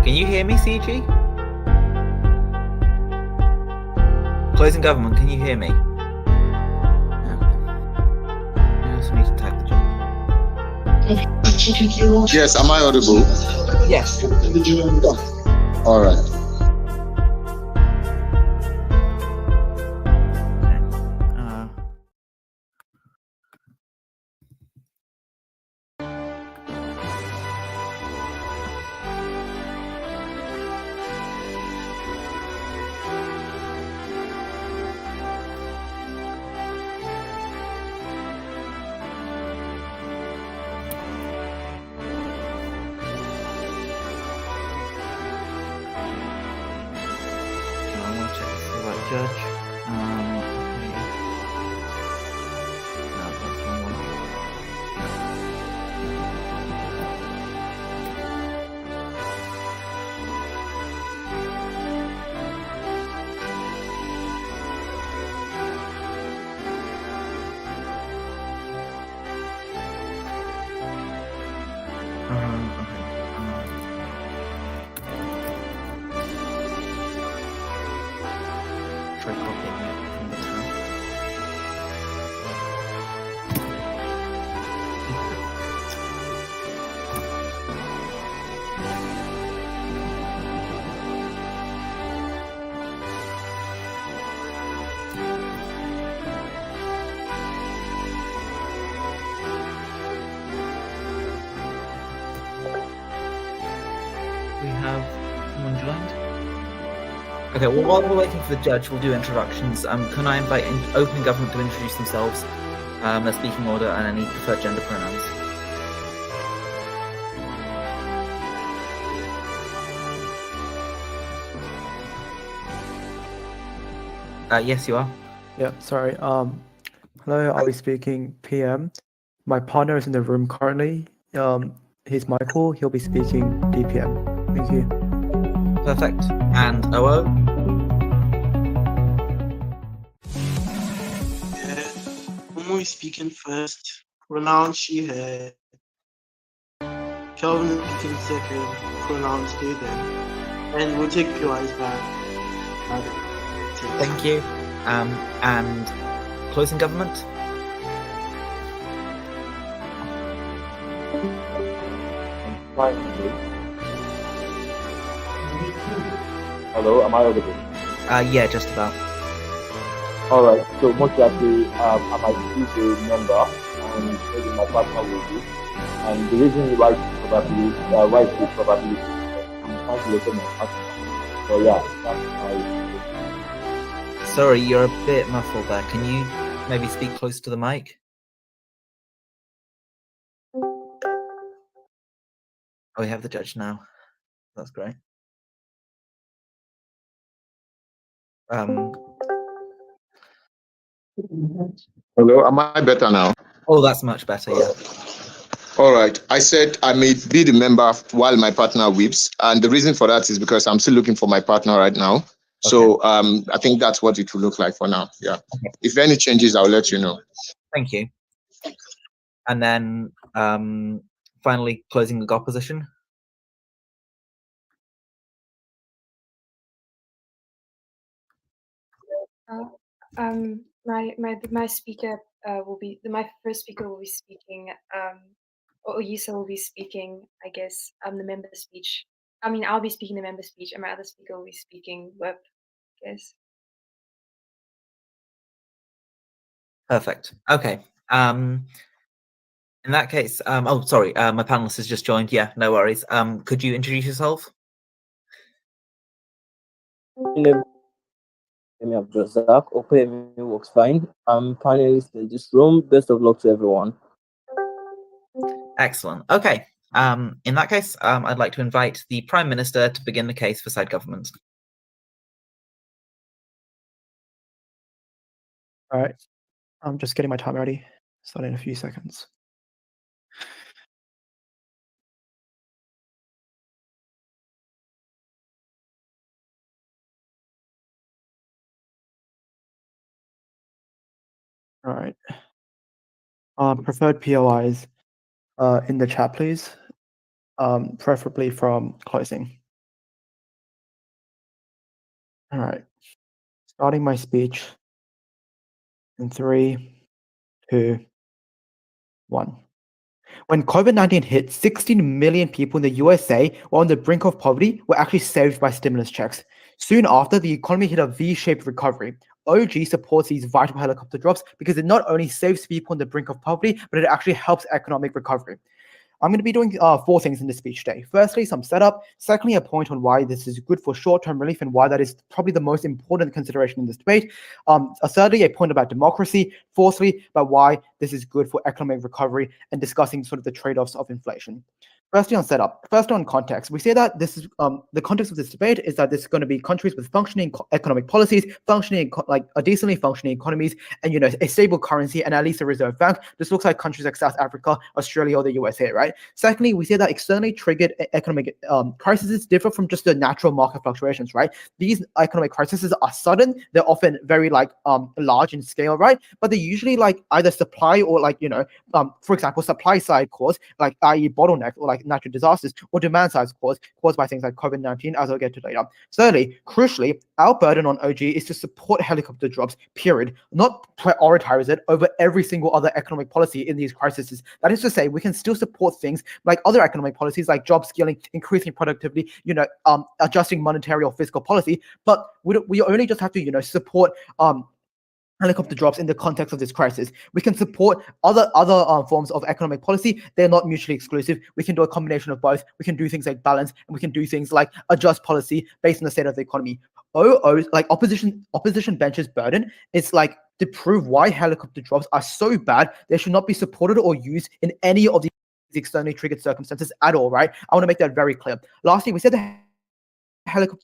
Can you hear me, CG? Closing government, can you hear me? Okay. I also need to tag the judge. Yes, am I audible? Yes. All right. Judge. Okay. No, that's the wrong one. Try copying it from the top. We have someone joined. Okay, well, while we're waiting for the judge, we'll do introductions. Can I invite opening government to introduce themselves, their speaking order, and any preferred gender pronouns? Yes, you are. Yeah, sorry. Hello, I'll be speaking PM. My partner is in the room currently. He's Michael. He'll be speaking DPM. Thank you. Perfect. And OO? Umu is speaking first. Pronoun she, her. Kelvin is speaking second. Pronouns they, them. And we'll take PYs back. Thank you. And closing government? Hello, am I audible? Yeah, just about. Alright, so most likely I might be the member and maybe my partner will be. And the reason why it's probably I'm trying to locate my partner. So yeah, that's my. Sorry, you're a bit muffled there. Can you maybe speak closer to the mic? Oh, we have the judge now. That's great. Hello, am I better now? Oh, that's much better, yeah. All right. I said I may be the member while my partner whips, and the reason for that is because I'm still looking for my partner right now. Okay. So I think that's what it will look like for now. Yeah. Okay. If any changes, I'll let you know. Thank you. And then finally closing the opposition. My speaker will be my first speaker will be speaking. Oyisa will be speaking. I guess the member speech. I mean, I'll be speaking the member speech, and my other speaker will be speaking whip. I guess. Perfect. Okay. In that case, oh sorry, my panelist has just joined. Yeah, no worries. Could you introduce yourself? Abdulrasaq, Opeyemi works fine. I'm panelist in this room. Best of luck to everyone. Excellent. Okay. In that case, I'd like to invite the Prime Minister to begin the case for side government. All right. I'm just getting my time ready. Start in a few seconds. All right. Preferred POIs in the chat, please. Preferably from closing. All right. Starting my speech in 3, 2, 1. When COVID-19 hit, 16 million people in the USA were on the brink of poverty were actually saved by stimulus checks. Soon after, the economy hit a V-shaped recovery. OG supports these vital helicopter drops because it not only saves people on the brink of poverty, but it actually helps economic recovery. I'm going to be doing 4 things in this speech today. Firstly, some setup. Secondly, a point on why this is good for short-term relief and why that is probably the most important consideration in this debate. Thirdly, a point about democracy. Fourthly, about why this is good for economic recovery and discussing sort of the trade-offs of inflation. Firstly, on setup. Firstly, on context. We say that this is the context of this debate is that this is going to be countries with functioning economic policies, functioning like a decently functioning economies, and a stable currency and at least a reserve bank. This looks like countries like South Africa, Australia, or the USA, right? Secondly, we say that externally triggered economic crises differ from just the natural market fluctuations, right? These economic crises are sudden. They're often very large in scale, right? But they usually either supply or for example, supply side cause, i.e. bottlenecks or natural disasters, or demand side caused by things like COVID-19, as I'll get to later. Thirdly, crucially, our burden on OG is to support helicopter drops, period, not prioritize it over every single other economic policy in these crises. That is to say, we can still support things like other economic policies like job scaling, increasing productivity, adjusting monetary or fiscal policy, but we only just have to, support helicopter drops in the context of this crisis. We can support other forms of economic policy. They're not mutually exclusive. We can do a combination of both. We can do things like balance, and we can do things like adjust policy based on the state of the economy. Opposition bench's burden is to prove why helicopter drops are so bad they should not be supported or used in any of these externally triggered circumstances at all, right? I want to make that very clear. Lastly, we said that helicopter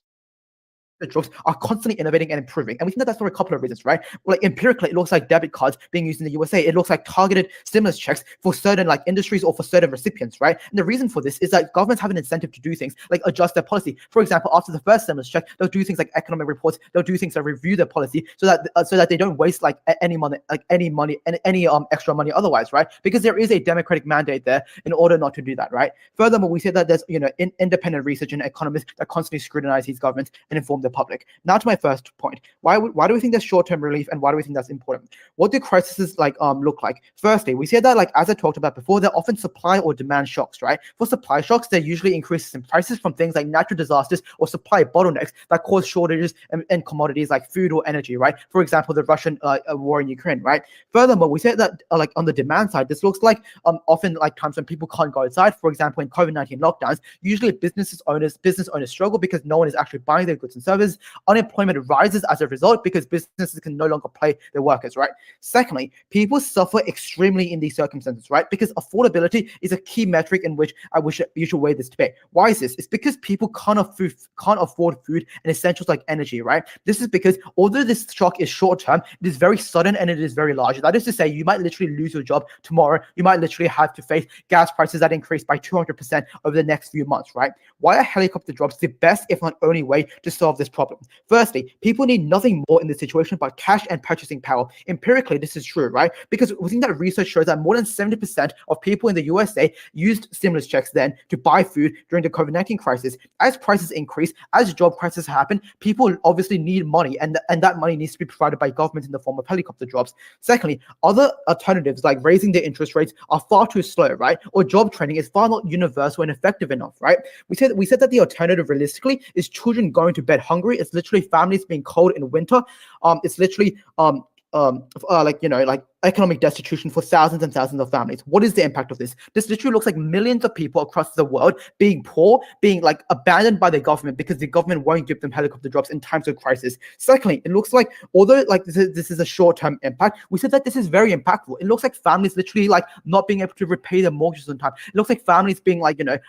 drops are constantly innovating and improving, and we think that that's for a couple of reasons, right? Empirically, it looks like debit cards being used in the USA. It looks like targeted stimulus checks for certain industries or for certain recipients, right? And the reason for this is that governments have an incentive to do things like adjust their policy. For example, after the first stimulus check, they'll do things like economic reports. They'll do things like review their policy so that they don't waste any extra money otherwise, right? Because there is a democratic mandate there in order not to do that, right? Furthermore, we say that there's independent research and economists that constantly scrutinize these governments and inform the public. Now to my first point. Why do we think there's short-term relief, and why do we think that's important? What do crises look like? Firstly, we say that as I talked about before, they're often supply or demand shocks, right? For supply shocks, they're usually increases in prices from things like natural disasters or supply bottlenecks that cause shortages in commodities like food or energy, right? For example, the Russian war in Ukraine, right? Furthermore, we say that on the demand side, this looks like often times when people can't go outside. For example, in COVID-19 lockdowns, usually business owners struggle because no one is actually buying their goods and services. Unemployment rises as a result because businesses can no longer pay their workers, right? Secondly, people suffer extremely in these circumstances, right? Because affordability is a key metric in which I wish you should weigh this debate. Why is this? It's because people can't afford food and essentials like energy, right? This is because although this shock is short-term, it is very sudden and it is very large. That is to say, you might literally lose your job tomorrow. You might literally have to face gas prices that increase by 200% over the next few months, right? Why are helicopter drops the best, if not only way to solve this problem? Firstly, people need nothing more in this situation but cash and purchasing power. Empirically, this is true, right? Because we think that research shows that more than 70% of people in the USA used stimulus checks then to buy food during the COVID-19 crisis. As prices increase, as job crises happen, people obviously need money, and that money needs to be provided by government in the form of helicopter drops. Secondly, other alternatives like raising the interest rates are far too slow, right? Or job training is far not universal and effective enough, right? We said that the alternative realistically is children going to bed hungry. It's literally families being cold in winter. It's literally economic destitution for thousands and thousands of families. What is the impact of this? This literally looks like millions of people across the world being poor, being abandoned by the government because the government won't give them helicopter drops in times of crisis. Secondly, it looks like although this is a short-term impact, we said that this is very impactful. It looks like families literally not being able to repay their mortgages on time. It looks like families being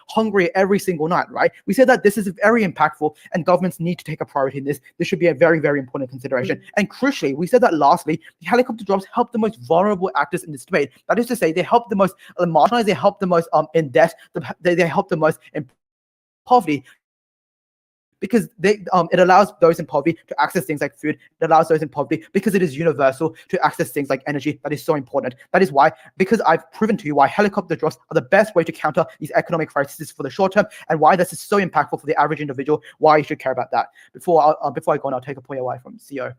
hungry every single night, right? We said that this is very impactful and governments need to take a priority in this. This should be a very, very important consideration. And crucially, we said that lastly, the helicopter drops help the most vulnerable actors in this debate. That is to say, they help the most marginalized, they help the most in debt, they help the most in poverty. Because it allows those in poverty to access things like food. It allows those in poverty because it is universal to access things like energy. That is so important. That is why, because I've proven to you why helicopter drops are the best way to counter these economic crises for the short term, and why this is so impactful for the average individual, why you should care about that. Before I go on, I'll take a point away from CEO.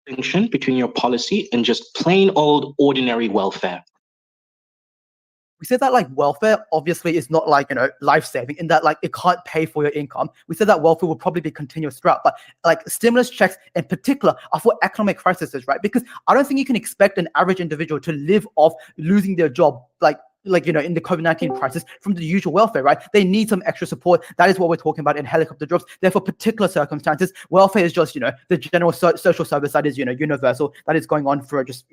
Distinction between your policy and just plain old ordinary welfare. We said that like welfare obviously is not like, life-saving, in that like it can't pay for your income. We said that welfare will probably be continuous throughout, but like stimulus checks in particular are for economic crises, right? Because I don't think you can expect an average individual to live off losing their job in the COVID-19 crisis from the usual welfare, right? They need some extra support. That is what we're talking about in helicopter drops. Therefore, particular circumstances, welfare is just, the general social service that is, universal, that is going on for just,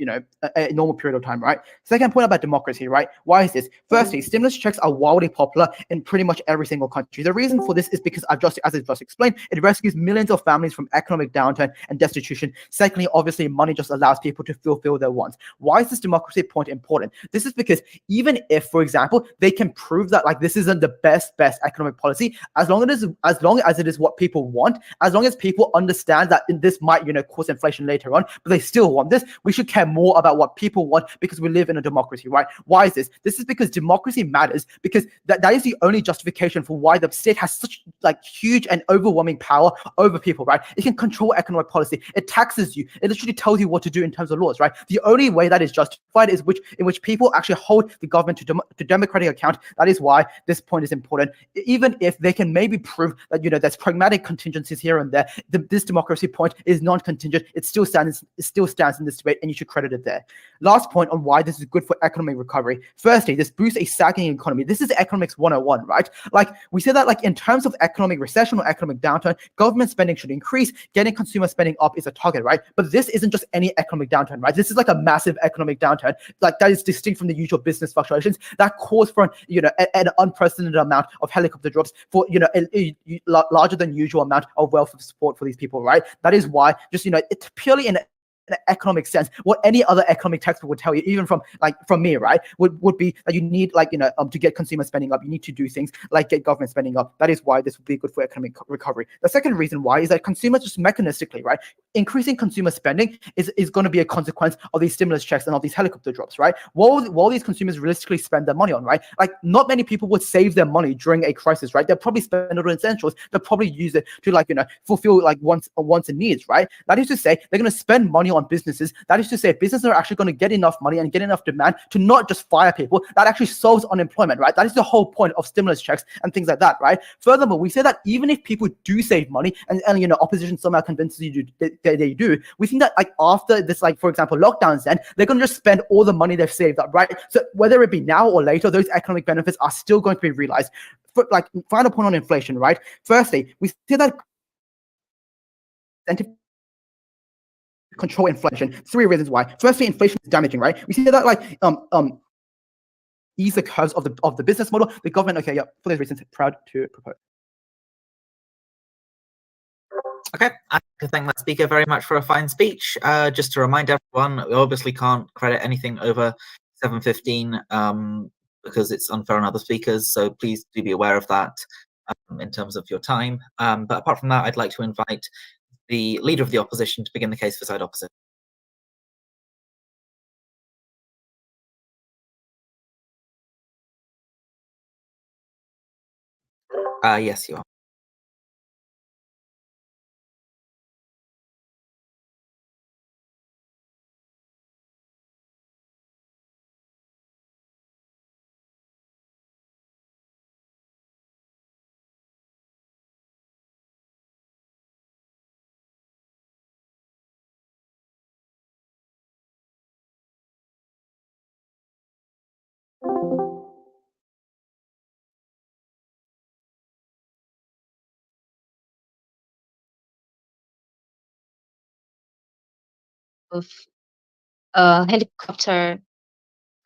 a normal period of time, right? Second point about democracy, right? Why is this? Firstly, stimulus checks are wildly popular in pretty much every single country. The reason for this is because as I just explained, it rescues millions of families from economic downturn and destitution. Secondly, obviously, money just allows people to fulfill their wants. Why is this democracy point important? This is because even if, for example, they can prove that like this isn't the best economic policy, as long as it is what people want, as long as people understand that this might cause inflation later on, but they still want this, we should care more about what people want, because we live in a democracy, right? Why is this? This is because democracy matters, because that is the only justification for why the state has such like huge and overwhelming power over people, right? It can control economic policy. It taxes you. It literally tells you what to do in terms of laws, right? The only way that is justified is in which people actually hold the government to democratic account. That is why this point is important. Even if they can maybe prove that there's pragmatic contingencies here and there, this democracy point is non-contingent. It still stands in this debate, and you should credit it there. Last point on why this is good for economic recovery. Firstly, this boosts a sagging economy. This is economics 101, right? Like we say that like in terms of economic recession or economic downturn, government spending should increase. Getting consumer spending up is a target, right? But this isn't just any economic downturn, right? This is like a massive economic downturn, like that is distinct from the usual business fluctuations that cause for an unprecedented amount of helicopter drops, for a larger than usual amount of welfare support for these people, right? That is why just it's purely in an economic sense, what any other economic textbook would tell you, even from me, right, would be that you need to get consumer spending up, you need to do things like get government spending up. That is why this would be good for economic recovery. The second reason why is that consumers just mechanistically, right, increasing consumer spending is going to be a consequence of these stimulus checks and of these helicopter drops, right? What these consumers realistically spend their money on, right? Like not many people would save their money during a crisis, right? They'll probably spend it on essentials. They'll probably use it to fulfill wants and needs, right? That is to say, they're going to spend money on businesses. That is to say, businesses are actually going to get enough money and get enough demand to not just fire people. That actually solves unemployment, right? That is the whole point of stimulus checks and things like that, right? Furthermore, we say that even if people do save money and opposition somehow convinces you they do, we think that after this, for example, lockdowns, then they're going to just spend all the money they've saved up, right? So whether it be now or later, those economic benefits are still going to be realized. For final point on inflation, right? Firstly, we say that control inflation. Three reasons why. Firstly, inflation is damaging, right? We see that ease the curves of the business model. The government, for those reasons, proud to propose. Okay, I thank that speaker very much for a fine speech. Just to remind everyone, we obviously can't credit anything over 7:15 because it's unfair on other speakers. So please do be aware of that in terms of your time. But apart from that, I'd like to invite the leader of the opposition to begin the case for side opposite. Yes, you are. Of helicopter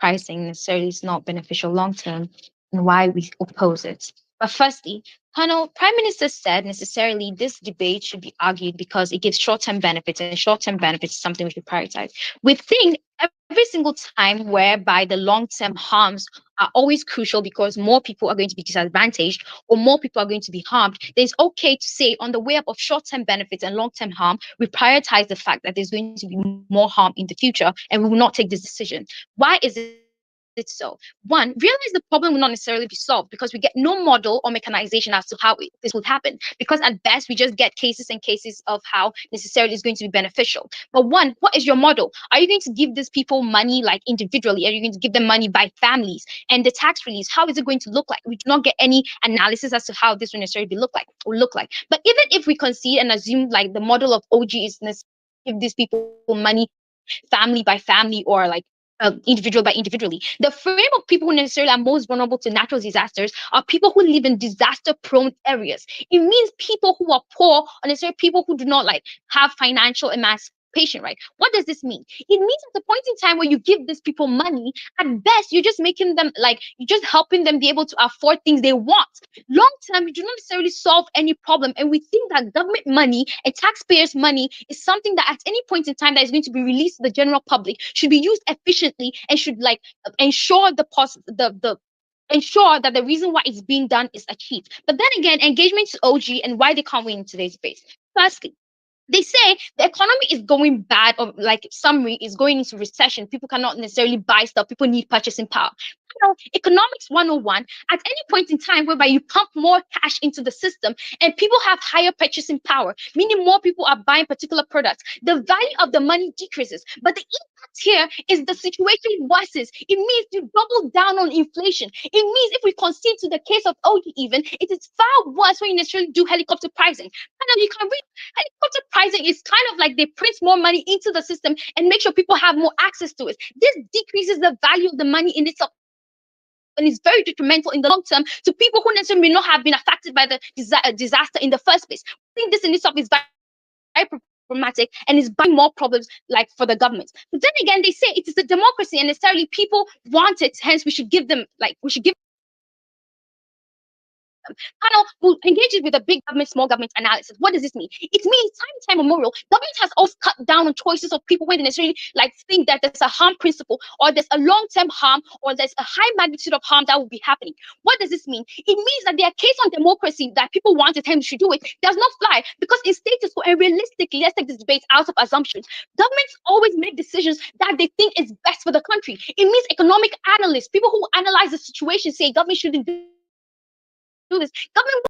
pricing necessarily is not beneficial long term, and why we oppose it. But firstly, Prime Minister said necessarily this debate should be argued because it gives short-term benefits, and short-term benefits is something we should prioritize. We think every single time whereby the long-term harms are always crucial because more people are going to be disadvantaged or more people are going to be harmed, then it's okay to say on the way up of short-term benefits and long-term harm, we prioritize the fact that there's going to be more harm in the future and we will not take this decision. Why is it so? One, realize the problem will not necessarily be solved because we get no model or mechanization as to how this will happen. Because at best, we just get cases and cases of how necessarily is going to be beneficial. But one, what is your model? Are you going to give these people money like individually? Are you going to give them money by families? And the tax release, how is it going to look like? We do not get any analysis as to how this will necessarily be look like. But even if we concede and assume like the model of OG is necessarily give these people money family by family or like individual by individually. The frame of people who necessarily are most vulnerable to natural disasters are people who live in disaster-prone areas. It means people who are poor or necessarily people who do not like have financial emancipation, right? What does this mean? It means at the point in time where you give these people money, at best you're just making them like you're just helping them be able to afford things they want. Long term, you do not necessarily solve any problem, and we think that government money and taxpayers' money is something that at any point in time that is going to be released to the general public should be used efficiently and should like ensure ensure that the reason why it's being done is achieved. But then again, engagement to OG and why they can't win in today's debate. Firstly, they say the economy is going bad, or like summary is going into recession. People cannot necessarily buy stuff. People need purchasing power. Economics 101, at any point in time whereby you pump more cash into the system and people have higher purchasing power, meaning more people are buying particular products, the value of the money decreases. But the impact here is the situation worsens. It means you double down on inflation. It means if we concede to the case of OG even, it is far worse when you necessarily do helicopter pricing. And you can read helicopter pricing is kind of like they print more money into the system and make sure people have more access to it. This decreases the value of the money in itself and is very detrimental in the long term to people who necessarily may not have been affected by the disaster in the first place. I think this in itself is very problematic and is buying more problems like for the government. But then again, they say it is a democracy and necessarily people want it, hence we should give them panel will engage it with a big government, small government analysis. What does this mean? It means time memorial, government has always cut down on choices of people when they necessarily like think that there's a harm principle or there's a long-term harm or there's a high magnitude of harm that will be happening. What does this mean? It means that their case on democracy that people want and should do it does not fly because in status quo and realistically, let's take this debate out of assumptions. Governments always make decisions that they think is best for the country. It means economic analysts, people who analyze the situation, say government shouldn't do this. Government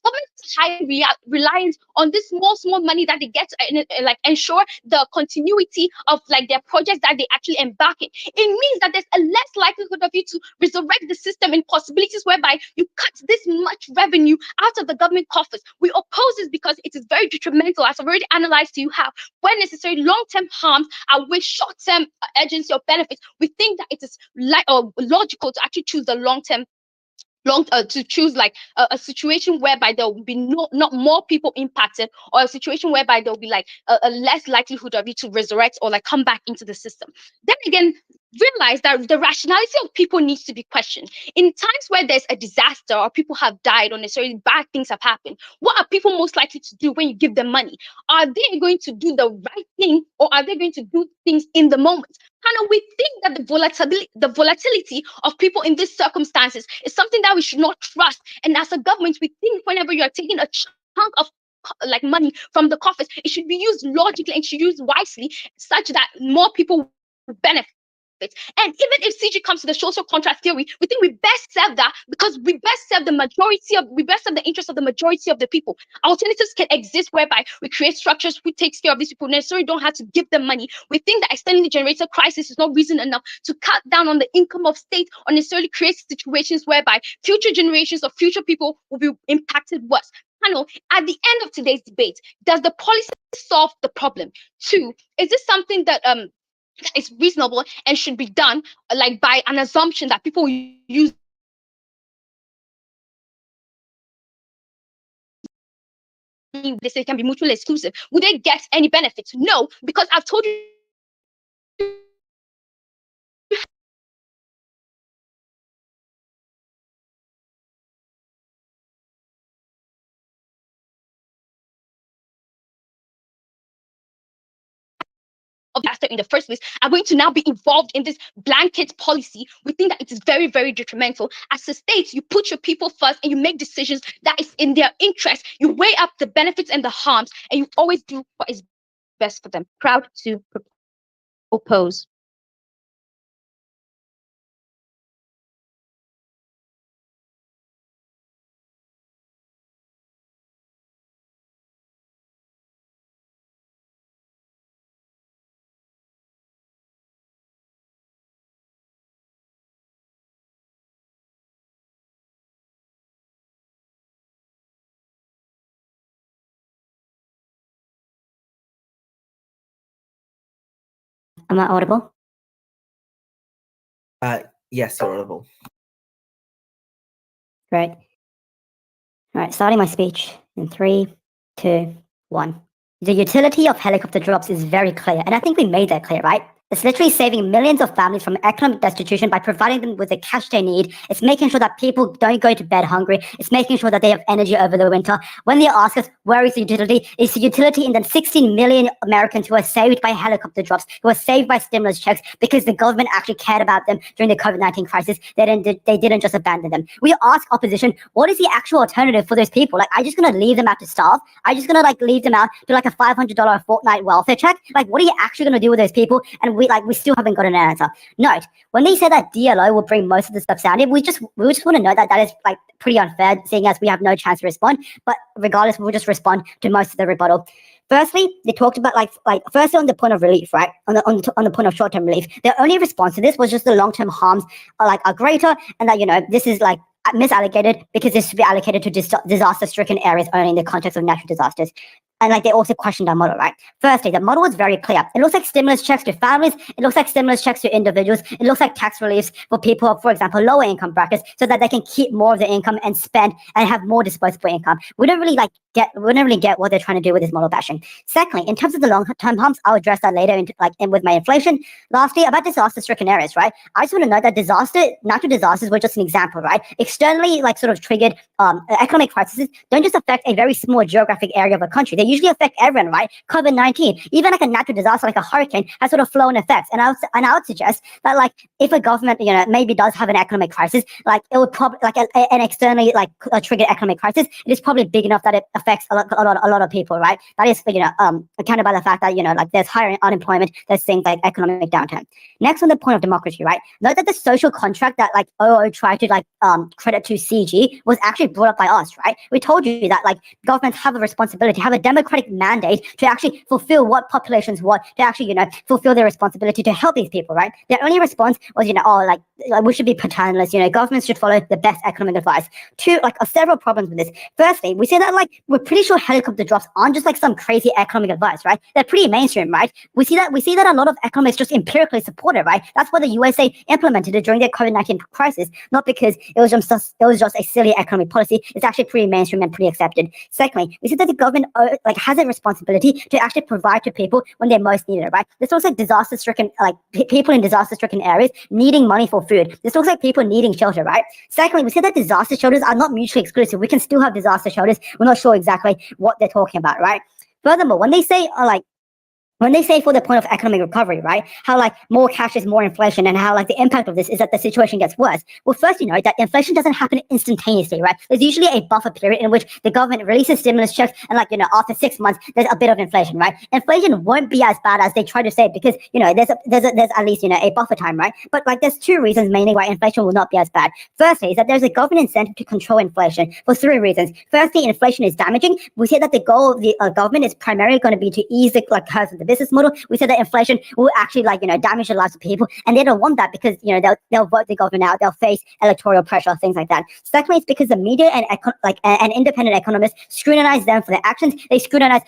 Governments are highly reliant on this small money that they get to like ensure the continuity of like their projects that they actually embark in. It means that there's a less likelihood of you to resurrect the system in possibilities whereby you cut this much revenue out of the government coffers. We oppose this because it is very detrimental, as I've already analyzed to you how, when necessary, long-term harms outweigh short-term urgency or benefits. We think that it is logical to actually choose the long-term to choose like a situation whereby there will be not more people impacted, or a situation whereby there will be like a less likelihood of you to resurrect or like come back into the system. Then again, realize that the rationality of people needs to be questioned. In times where there's a disaster or people have died or necessarily bad things have happened, what are people most likely to do when you give them money? Are they going to do the right thing, or are they going to do things in the moment? And we think that the volatility of people in these circumstances is something that we should not trust. And as a government, we think whenever you are taking a chunk of like money from the coffers, it should be used logically and should be used wisely, such that more people will benefit. And even if CG comes to the social contract theory, we think we best serve that because we best serve the interest of the majority of the people. Alternatives can exist whereby we create structures who takes care of these people, necessarily don't have to give them money. We think that extending the generator crisis is not reason enough to cut down on the income of state or necessarily create situations whereby future generations or future people will be impacted worse. At the end of today's debate, does the policy solve the problem? 2, is this something that is reasonable and should be done like by an assumption that people use they say can be mutually exclusive? Would they get any benefits? No, because I've told you of disaster in the first place are going to now be involved in this blanket policy. We think that it is very, very detrimental. As a state, you put your people first and you make decisions that is in their interest. You weigh up the benefits and the harms, and you always do what is best for them. Proud to oppose. Am I audible? Yes, you're audible. Great. All right, starting my speech in 3, 2, 1. The utility of helicopter drops is very clear, and I think we made that clear, right? It's literally saving millions of families from economic destitution by providing them with the cash they need. It's making sure that people don't go to bed hungry. It's making sure that they have energy over the winter. When they ask us, where is the utility? It's the utility in the 16 million Americans who are saved by helicopter drops, who are saved by stimulus checks, because the government actually cared about them during the COVID-19 crisis. They didn't just abandon them. We ask opposition, what is the actual alternative for those people? Like, are you just going to leave them out to starve? Are you just going to like leave them out to like a $500 a fortnight welfare check? Like, what are you actually going to do with those people? And we still haven't got an answer. Note, when they say that DLO will bring most of the stuff down, we just want to know that is like pretty unfair, seeing as we have no chance to respond. But regardless, we'll just respond to most of the rebuttal. Firstly, they talked about like firstly on the point of relief, right? On the point of short-term relief, their only response to this was just the long-term harms are greater, and that this is like misallocated because this should be allocated to disaster-stricken areas only in the context of natural disasters. And like they also questioned our model, right? Firstly, the model is very clear. It looks like stimulus checks to families. It looks like stimulus checks to individuals. It looks like tax reliefs for people, for example, lower income brackets, so that they can keep more of the income and spend and have more disposable income. We don't really get what they're trying to do with this model bashing. Secondly, in terms of the long-term harms, I'll address that later with my inflation. Lastly, about disaster-stricken areas, right? I just want to note that natural disasters were just an example, right? Externally, like sort of triggered economic crises don't just affect a very small geographic area of a country. They usually affect everyone, right? COVID-19, even like a natural disaster like a hurricane, has sort of flow-on effects. And I would suggest that like if a government, maybe does have an economic crisis, like it would probably like an externally like triggered economic crisis, it is probably big enough that it affects a lot of people, right? That is accounted by the fact that like there's higher unemployment, there's things like economic downturn. Next, on the point of democracy, right? Note that the social contract that like OO tried to like credit to CG was actually brought up by us, right? We told you that like governments have a responsibility, have a democratic mandate to actually fulfill what populations want, to actually fulfill their responsibility to help these people, right? Their only response was like we should be paternalist, governments should follow the best economic advice. Two, like several problems with this. Firstly, we say that like we're pretty sure helicopter drops aren't just like some crazy economic advice, right? They're pretty mainstream, right? We see that a lot of economists just empirically support it, right? That's why the USA implemented it during their COVID-19 crisis, not because it was just a silly economic policy. It's actually pretty mainstream and pretty accepted. Secondly, we see that the government like has a responsibility to actually provide to people when they most need it, right? This looks like disaster-stricken, like people in disaster-stricken areas needing money for food. This looks like people needing shelter, right? Secondly, we see that disaster shelters are not mutually exclusive. We can still have disaster shelters. We're not sure exactly what they're talking about, right? Furthermore, when they say for the point of economic recovery, right, how like more cash is more inflation, and how like the impact of this is that the situation gets worse. Well, first, that inflation doesn't happen instantaneously, right? There's usually a buffer period in which the government releases stimulus checks, and like after 6 months, there's a bit of inflation, right? Inflation won't be as bad as they try to say because there's at least a buffer time, right? But like there's two reasons mainly why inflation will not be as bad. Firstly, is that there's a government incentive to control inflation for three reasons. Firstly, inflation is damaging. We say that the goal of the government is primarily going to be to ease the curves of the business model. We said that inflation will actually damage the lives of people, and they don't want that because they'll vote the government out, they'll face electoral pressure, things like that. Secondly, it's because the media and independent economists scrutinize them for their actions. They scrutinize,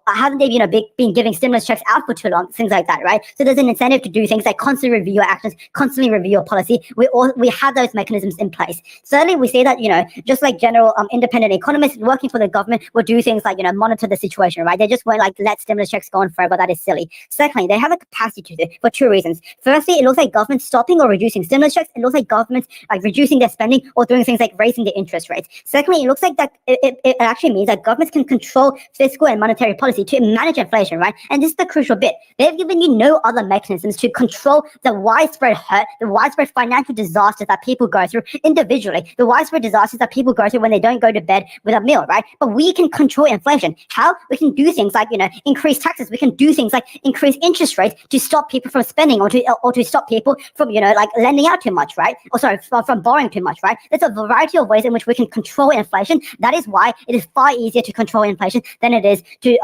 haven't they been giving stimulus checks out for too long, things like that, right? So there's an incentive to do things like constantly review your actions, constantly review your policy. We have those mechanisms in place. Thirdly, we say that just like general independent economists working for the government will do things like monitor the situation, right? They just won't let stimulus checks go on forever. That is silly. Secondly, they have a capacity to do it for two reasons. Firstly, it looks like governments stopping or reducing stimulus checks. It looks like governments reducing their spending or doing things like raising the interest rates. Secondly, it looks like that it actually means that governments can control fiscal and monetary policy to manage inflation, right? And this is the crucial bit. They've given you no other mechanisms to control the widespread hurt, the widespread financial disasters that people go through individually, the widespread disasters that people go through when they don't go to bed with a meal, right? But we can control inflation. How? We can do things like, increase taxes. We can do things like increase interest rates to stop people from spending or to stop people from lending out too much, right? Or sorry, from borrowing too much, right? There's a variety of ways in which we can control inflation. That is why it is far easier to control inflation than it is to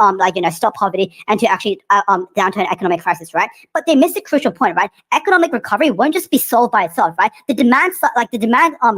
stop poverty and to actually downturn economic crisis, right? But they miss the crucial point, right? Economic recovery won't just be solved by itself, right? The demand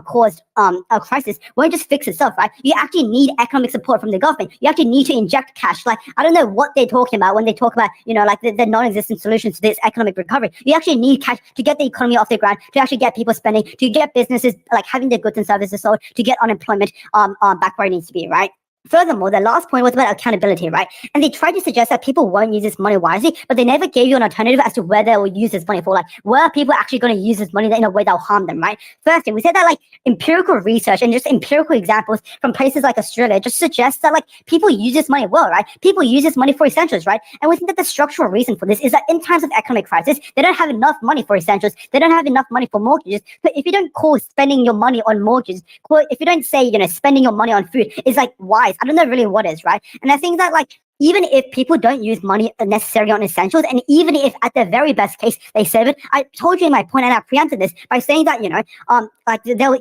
caused a crisis won't just fix itself, right? You actually need economic support from the government. You actually need to inject cash. Like I don't know what they're talking about when they talk about the non-existent solutions to this economic recovery. You actually need cash to get the economy off the ground, to actually get people spending, to get businesses having their goods and services sold, to get unemployment back where it needs to be, right? Furthermore, the last point was about accountability, right? And they tried to suggest that people won't use this money wisely, but they never gave you an alternative as to where they will use this money for. Like, where are people actually going to use this money in a way that will harm them, right? Firstly, we said that empirical research and just empirical examples from places like Australia just suggests that people use this money well, right? People use this money for essentials, right? And we think that the structural reason for this is that in times of economic crisis, they don't have enough money for essentials. They don't have enough money for mortgages. So if you don't call spending your money on mortgages, if you don't say, spending your money on food is wise, I don't know really what is, right? And I think that even if people don't use money necessarily on essentials, and even if at the very best case they save it, I told you in my point, and I preempted this by saying that they'll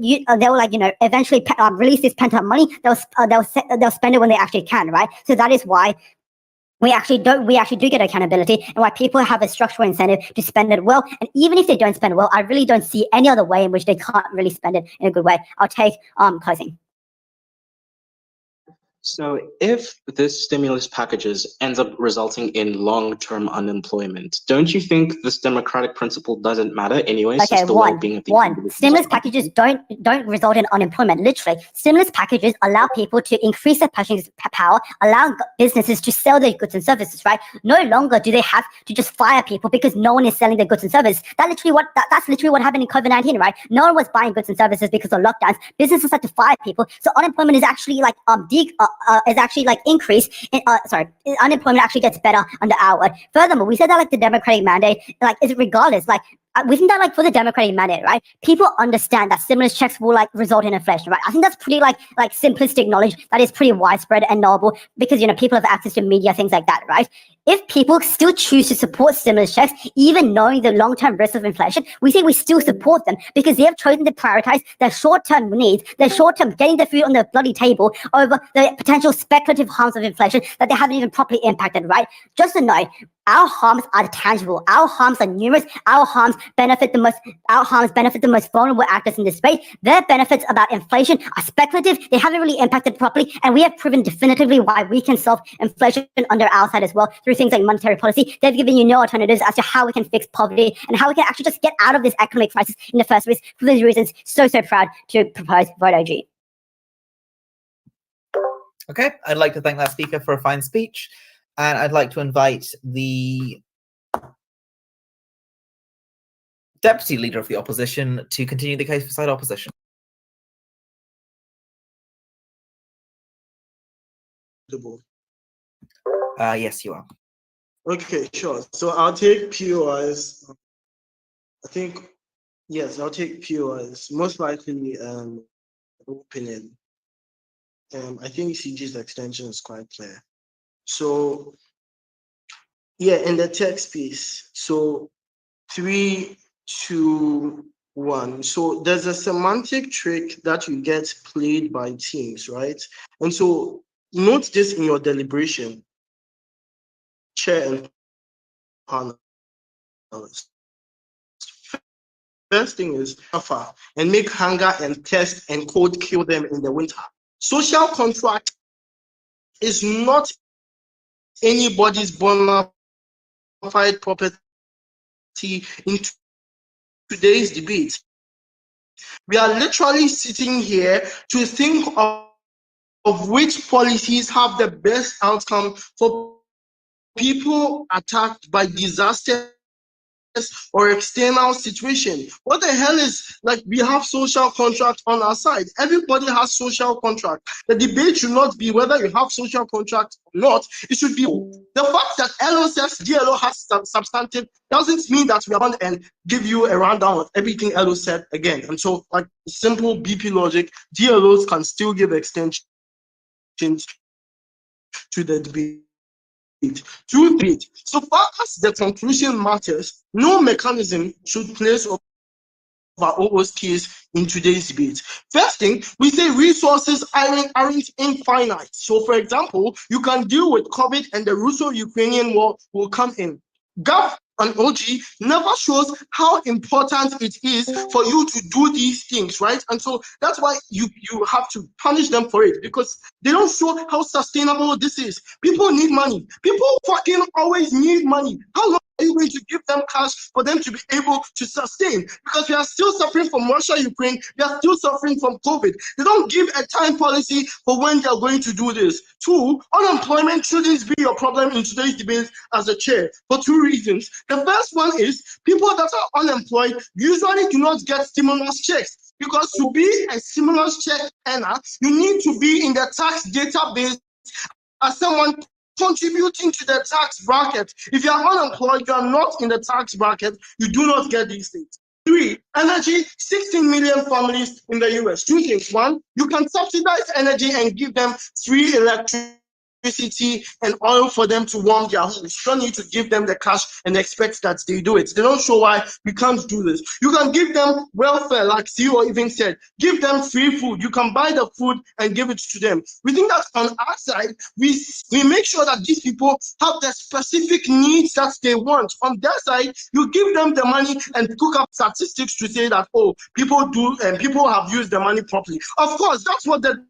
eventually release this pent up money. They'll spend it when they actually can, right? So that is why we actually do get accountability, and why people have a structural incentive to spend it well. And even if they don't spend it well, I really don't see any other way in which they can't really spend it in a good way. I'll take closing. So if this stimulus packages ends up resulting in long-term unemployment, don't you think this democratic principle doesn't matter anyway? Okay, since the well-being of the stimulus packages don't result in unemployment. Literally, stimulus packages allow people to increase their purchasing power, allow businesses to sell their goods and services, right? No longer do they have to just fire people because no one is selling their goods and services. That's literally what happened in COVID-19, right? No one was buying goods and services because of lockdowns. Businesses had to fire people, so unemployment is actually is actually like increased. Unemployment actually gets better under our. Furthermore, we said that like the democratic mandate like is regardless like. We think that like for the democratic mandate, right? People understand that stimulus checks will like result in inflation, right? I think that's pretty like simplistic knowledge that is pretty widespread and knowable because people have access to media, things like that, right? If people still choose to support stimulus checks, even knowing the long-term risks of inflation, we say we still support them because they have chosen to prioritize their short-term needs, their short-term getting the food on the bloody table over the potential speculative harms of inflation that they haven't even properly impacted, right? Just to know, our harms are tangible. Our harms are numerous. Our harms benefit the most vulnerable actors in this space. Their benefits about inflation are speculative. They haven't really impacted properly, and we have proven definitively why we can solve inflation under our side as well through things like monetary policy. They've given you no alternatives as to how we can fix poverty and how we can actually just get out of this economic crisis in the first place. For those reasons, so proud to propose vote OG. Okay, I'd like to thank that speaker for a fine speech. And I'd like to invite the Deputy Leader of the Opposition to continue the case for side opposition. Yes, you are. Okay, sure. So I'll take POIs. I think, yes, I'll take POIs. Most likely opening. I think CG's extension is quite clear. So, yeah, in the text piece, so 3, 2, 1. So there's a semantic trick that you get played by teams, right? And so note this in your deliberation, chair and panelists. First thing is suffer and make hunger and thirst and cold kill them in the winter. Social contract is not anybody's bona fide property in today's debate. We are literally sitting here to think of which policies have the best outcome for people attacked by disasters or external situation. What the hell is, like, we have social contract on our side. Everybody has social contract. The debate should not be whether you have social contract or not. It should be the fact that LO says DLO has substantive doesn't mean that we are going to give you a rundown of everything LO said again. And so, like, simple BP logic, DLOs can still give extensions to the debate. 2, 3. So far as the conclusion matters, no mechanism should place over OO's case in today's debate. First thing, we say resources aren't infinite. So, for example, you can deal with COVID and the Russo-Ukrainian war will come in. GAF and OG never shows how important it is for you to do these things, right? And so that's why you have to punish them for it, because they don't show how sustainable this is. People need money. People fucking always need money. How long are you going to give them cash for them to be able to sustain? Because we are still suffering from Russia, Ukraine. We are still suffering from COVID. They don't give a time policy for when they are going to do this. 2, unemployment shouldn't be your problem in today's debate as a chair for 2 reasons. The first one is people that are unemployed usually do not get stimulus checks, because to be a stimulus check earner, you need to be in the tax database as someone contributing to the tax bracket. If you are unemployed, you are not in the tax bracket, you do not get these things. 3, energy, 16 million families in the US. 2 things. 1, you can subsidize energy and give them free electricity and oil for them to warm their homes. You don't need to give them the cash and expect that they do it. They don't show why we can't do this. You can give them welfare, like CEO even said. Give them free food. You can buy the food and give it to them. We think that on our side, we make sure that these people have the specific needs that they want. On their side, you give them the money and cook up statistics to say that, oh, people do and people have used the money properly. Of course, that's what the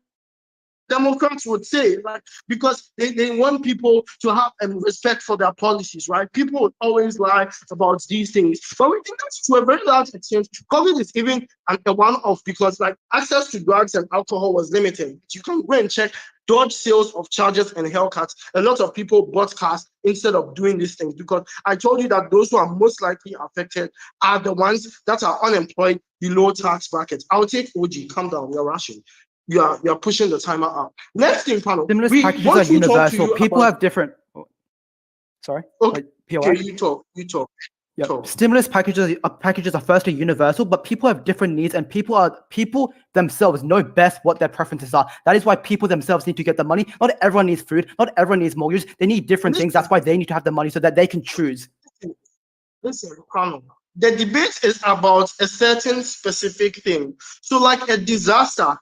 Democrats would say, like, because they want people to have respect for their policies, right? People would always lie about these things. But we think that to a very large extent, COVID is even a one-off, because like access to drugs and alcohol was limited. You can go and check Dodge sales of chargers and haircuts. A lot of people bought cars instead of doing these things, because I told you that those who are most likely affected are the ones that are unemployed below tax brackets. I'll take OG, calm down, you're rushing. you're pushing the timer up. Next thing, panel. Stimulus We packages want are to talk to universal. you People about- have different. Sorry. Okay, POI? you talk. Yeah, Talk. stimulus packages are firstly universal, but people have different needs, and people themselves know best what their preferences are. That is why people themselves need to get the money. Not everyone needs food. Not everyone needs mortgages. They need different things. That's why they need to have the money so that they can choose. Listen, Colonel, the debate is about a certain specific thing. So, like a disaster,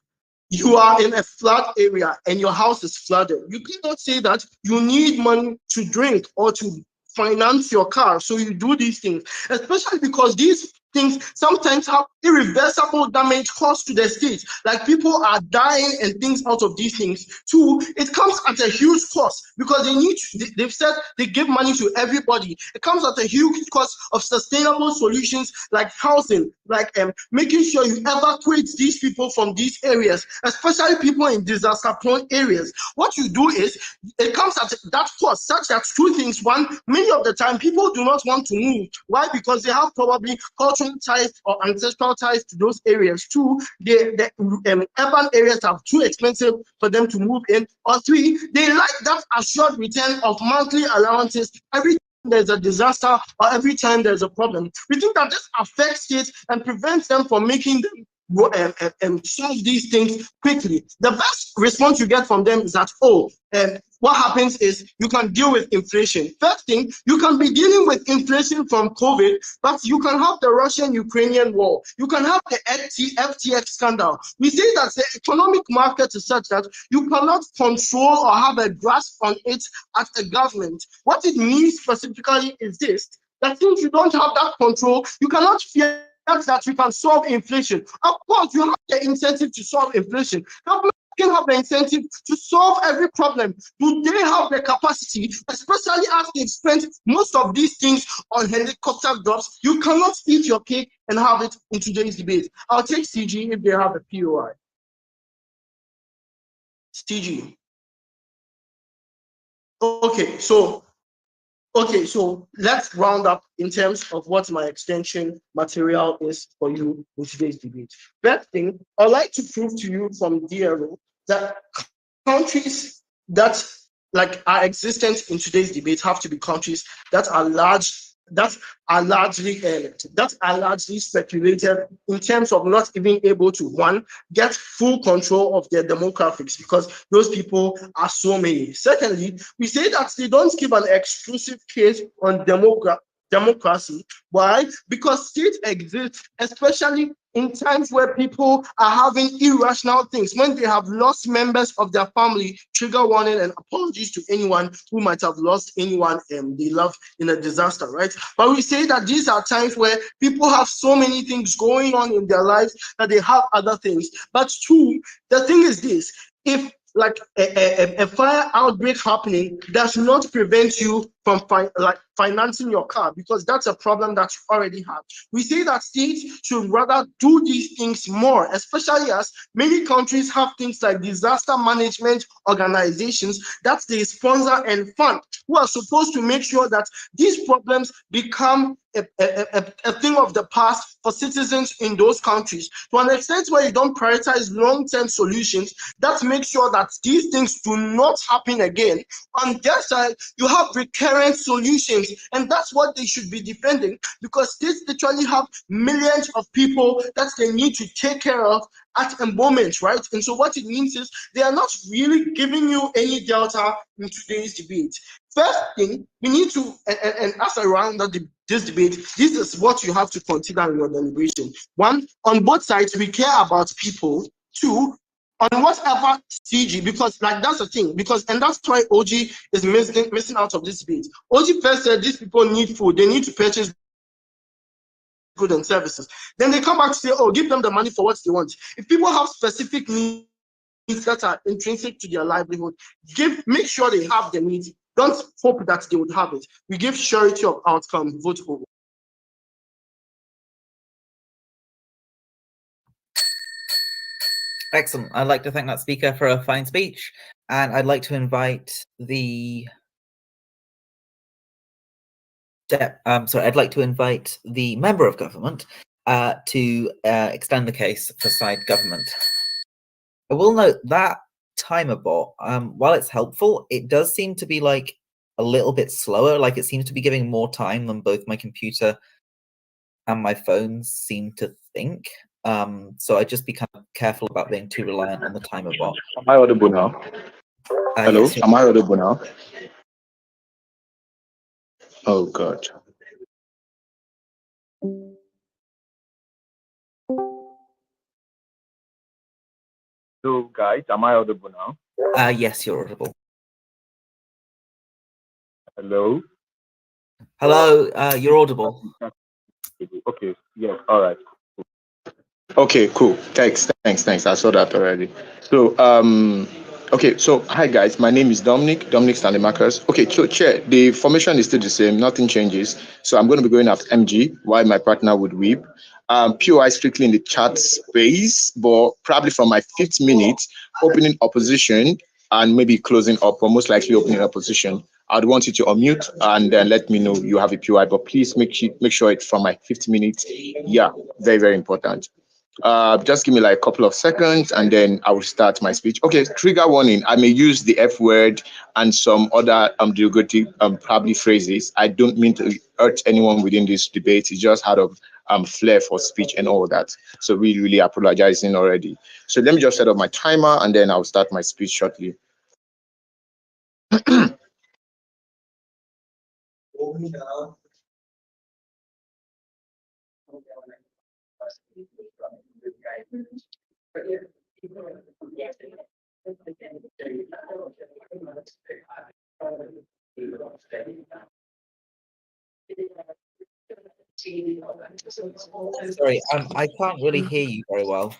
you are in a flood area and your house is flooded. You cannot say that you need money to drink or to finance your car. So you do these things, especially because these things sometimes have irreversible damage caused to the state. Like people are dying and things out of these things. Two, it comes at a huge cost because they've said they give money to everybody. It comes at a huge cost of sustainable solutions like housing, like making sure you evacuate these people from these areas, especially people in disaster-prone areas. What you do is, it comes at that cost, such that two things. One, many of the time, people do not want to move. Why? Because they have probably cultural ties or ancestral ties to those areas. Two, the urban areas are too expensive for them to move in. Or three, they like that assured return of monthly allowances every time there's a disaster or every time there's a problem. We think that this affects it and prevents them from making them solve these things quickly. The best response you get from them is that, what happens is you can deal with inflation. First thing, you can be dealing with inflation from COVID, but you can have the Russian-Ukrainian war. You can have the FTX scandal. We say that the economic market is such that you cannot control or have a grasp on it as a government. What it means specifically is this, that since you don't have that control, you cannot fear that you can solve inflation. Of course, you have the incentive to solve inflation. Government can have the incentive to solve every problem. Do they have the capacity, especially as they've spent most of these things on helicopter drops? You cannot eat your cake and have it in today's debate. I'll take CG if they have a POI. CG. Okay, so let's round up in terms of what my extension material is for you in today's debate. First thing, I'd like to prove to you from DRO that countries that are existent in today's debate have to be countries that are largely speculated in terms of not even able to, one, get full control of their demographics because those people are so many. Secondly, we say that they don't give an exclusive case on democracy. Why? Because states exist, especially in times where people are having irrational things, when they have lost members of their family. Trigger warning and apologies to anyone who might have lost anyone they love in a disaster, right? But we say that these are times where people have so many things going on in their lives that they have other things. But two, the thing is this, if a fire outbreak happening does not prevent you from financing your car, because that's a problem that you already have. We say that states should rather do these things more, especially as many countries have things like disaster management organizations that they sponsor and fund, who are supposed to make sure that these problems become a thing of the past for citizens in those countries. To an extent where you don't prioritize long-term solutions that make sure that these things do not happen again. On their side, you have recurrent solutions, and that's what they should be defending, because states literally have millions of people that they need to take care of at a moment, right? And so what it means is they are not really giving you any delta in today's debate. First thing, we need to, and as I round up this debate, this is what you have to consider in your deliberation. One, on both sides, we care about people. Two, on whatever CG, because that's the thing, and that's why OG is missing out of this debate. OG first said these people need food, they need to purchase goods and services. Then they come back to say, oh, give them the money for what they want. If people have specific needs that are intrinsic to their livelihood, make sure they have the needs. Don't hope that they would have it. We give surety of outcome, vote over. Excellent. I'd like to thank that speaker for a fine speech, and I'd like to invite the member of government to extend the case for side government. I will note that timer bot, while it's helpful, it does seem to be like a little bit slower. Like it seems to be giving more time than both my computer and my phone seem to think. So I'd just be kind of careful about being too reliant on the timer bot. Am I audible now? Hello? Yes, Am I audible now? Oh, God. So, guys, am I audible now? yes, you're audible. Hello? Hello, you're audible. Okay, yeah, all right. Okay, cool. Thanks. I saw that already. So, okay, so hi guys, my name is Dominic Stanley-Marcus. Okay, so Chair, the formation is still the same, nothing changes. So I'm going to be going after MG, while my partner would whip. POI strictly in the chat space, but probably from my 5th minute, opening opposition and maybe closing up, or most likely opening opposition. I'd want you to unmute and then let me know you have a POI, but please make sure it's from my 5th minute. Yeah, very, very important. Just give me like a couple of seconds and then I will start my speech. Okay, trigger warning. I may use the F word and some other derogatory probably phrases. I don't mean to hurt anyone within this debate. It's just out of flair for speech and all that. So really, really apologizing already. So let me just set up my timer and then I'll start my speech shortly. Sorry, I can't really hear you very well.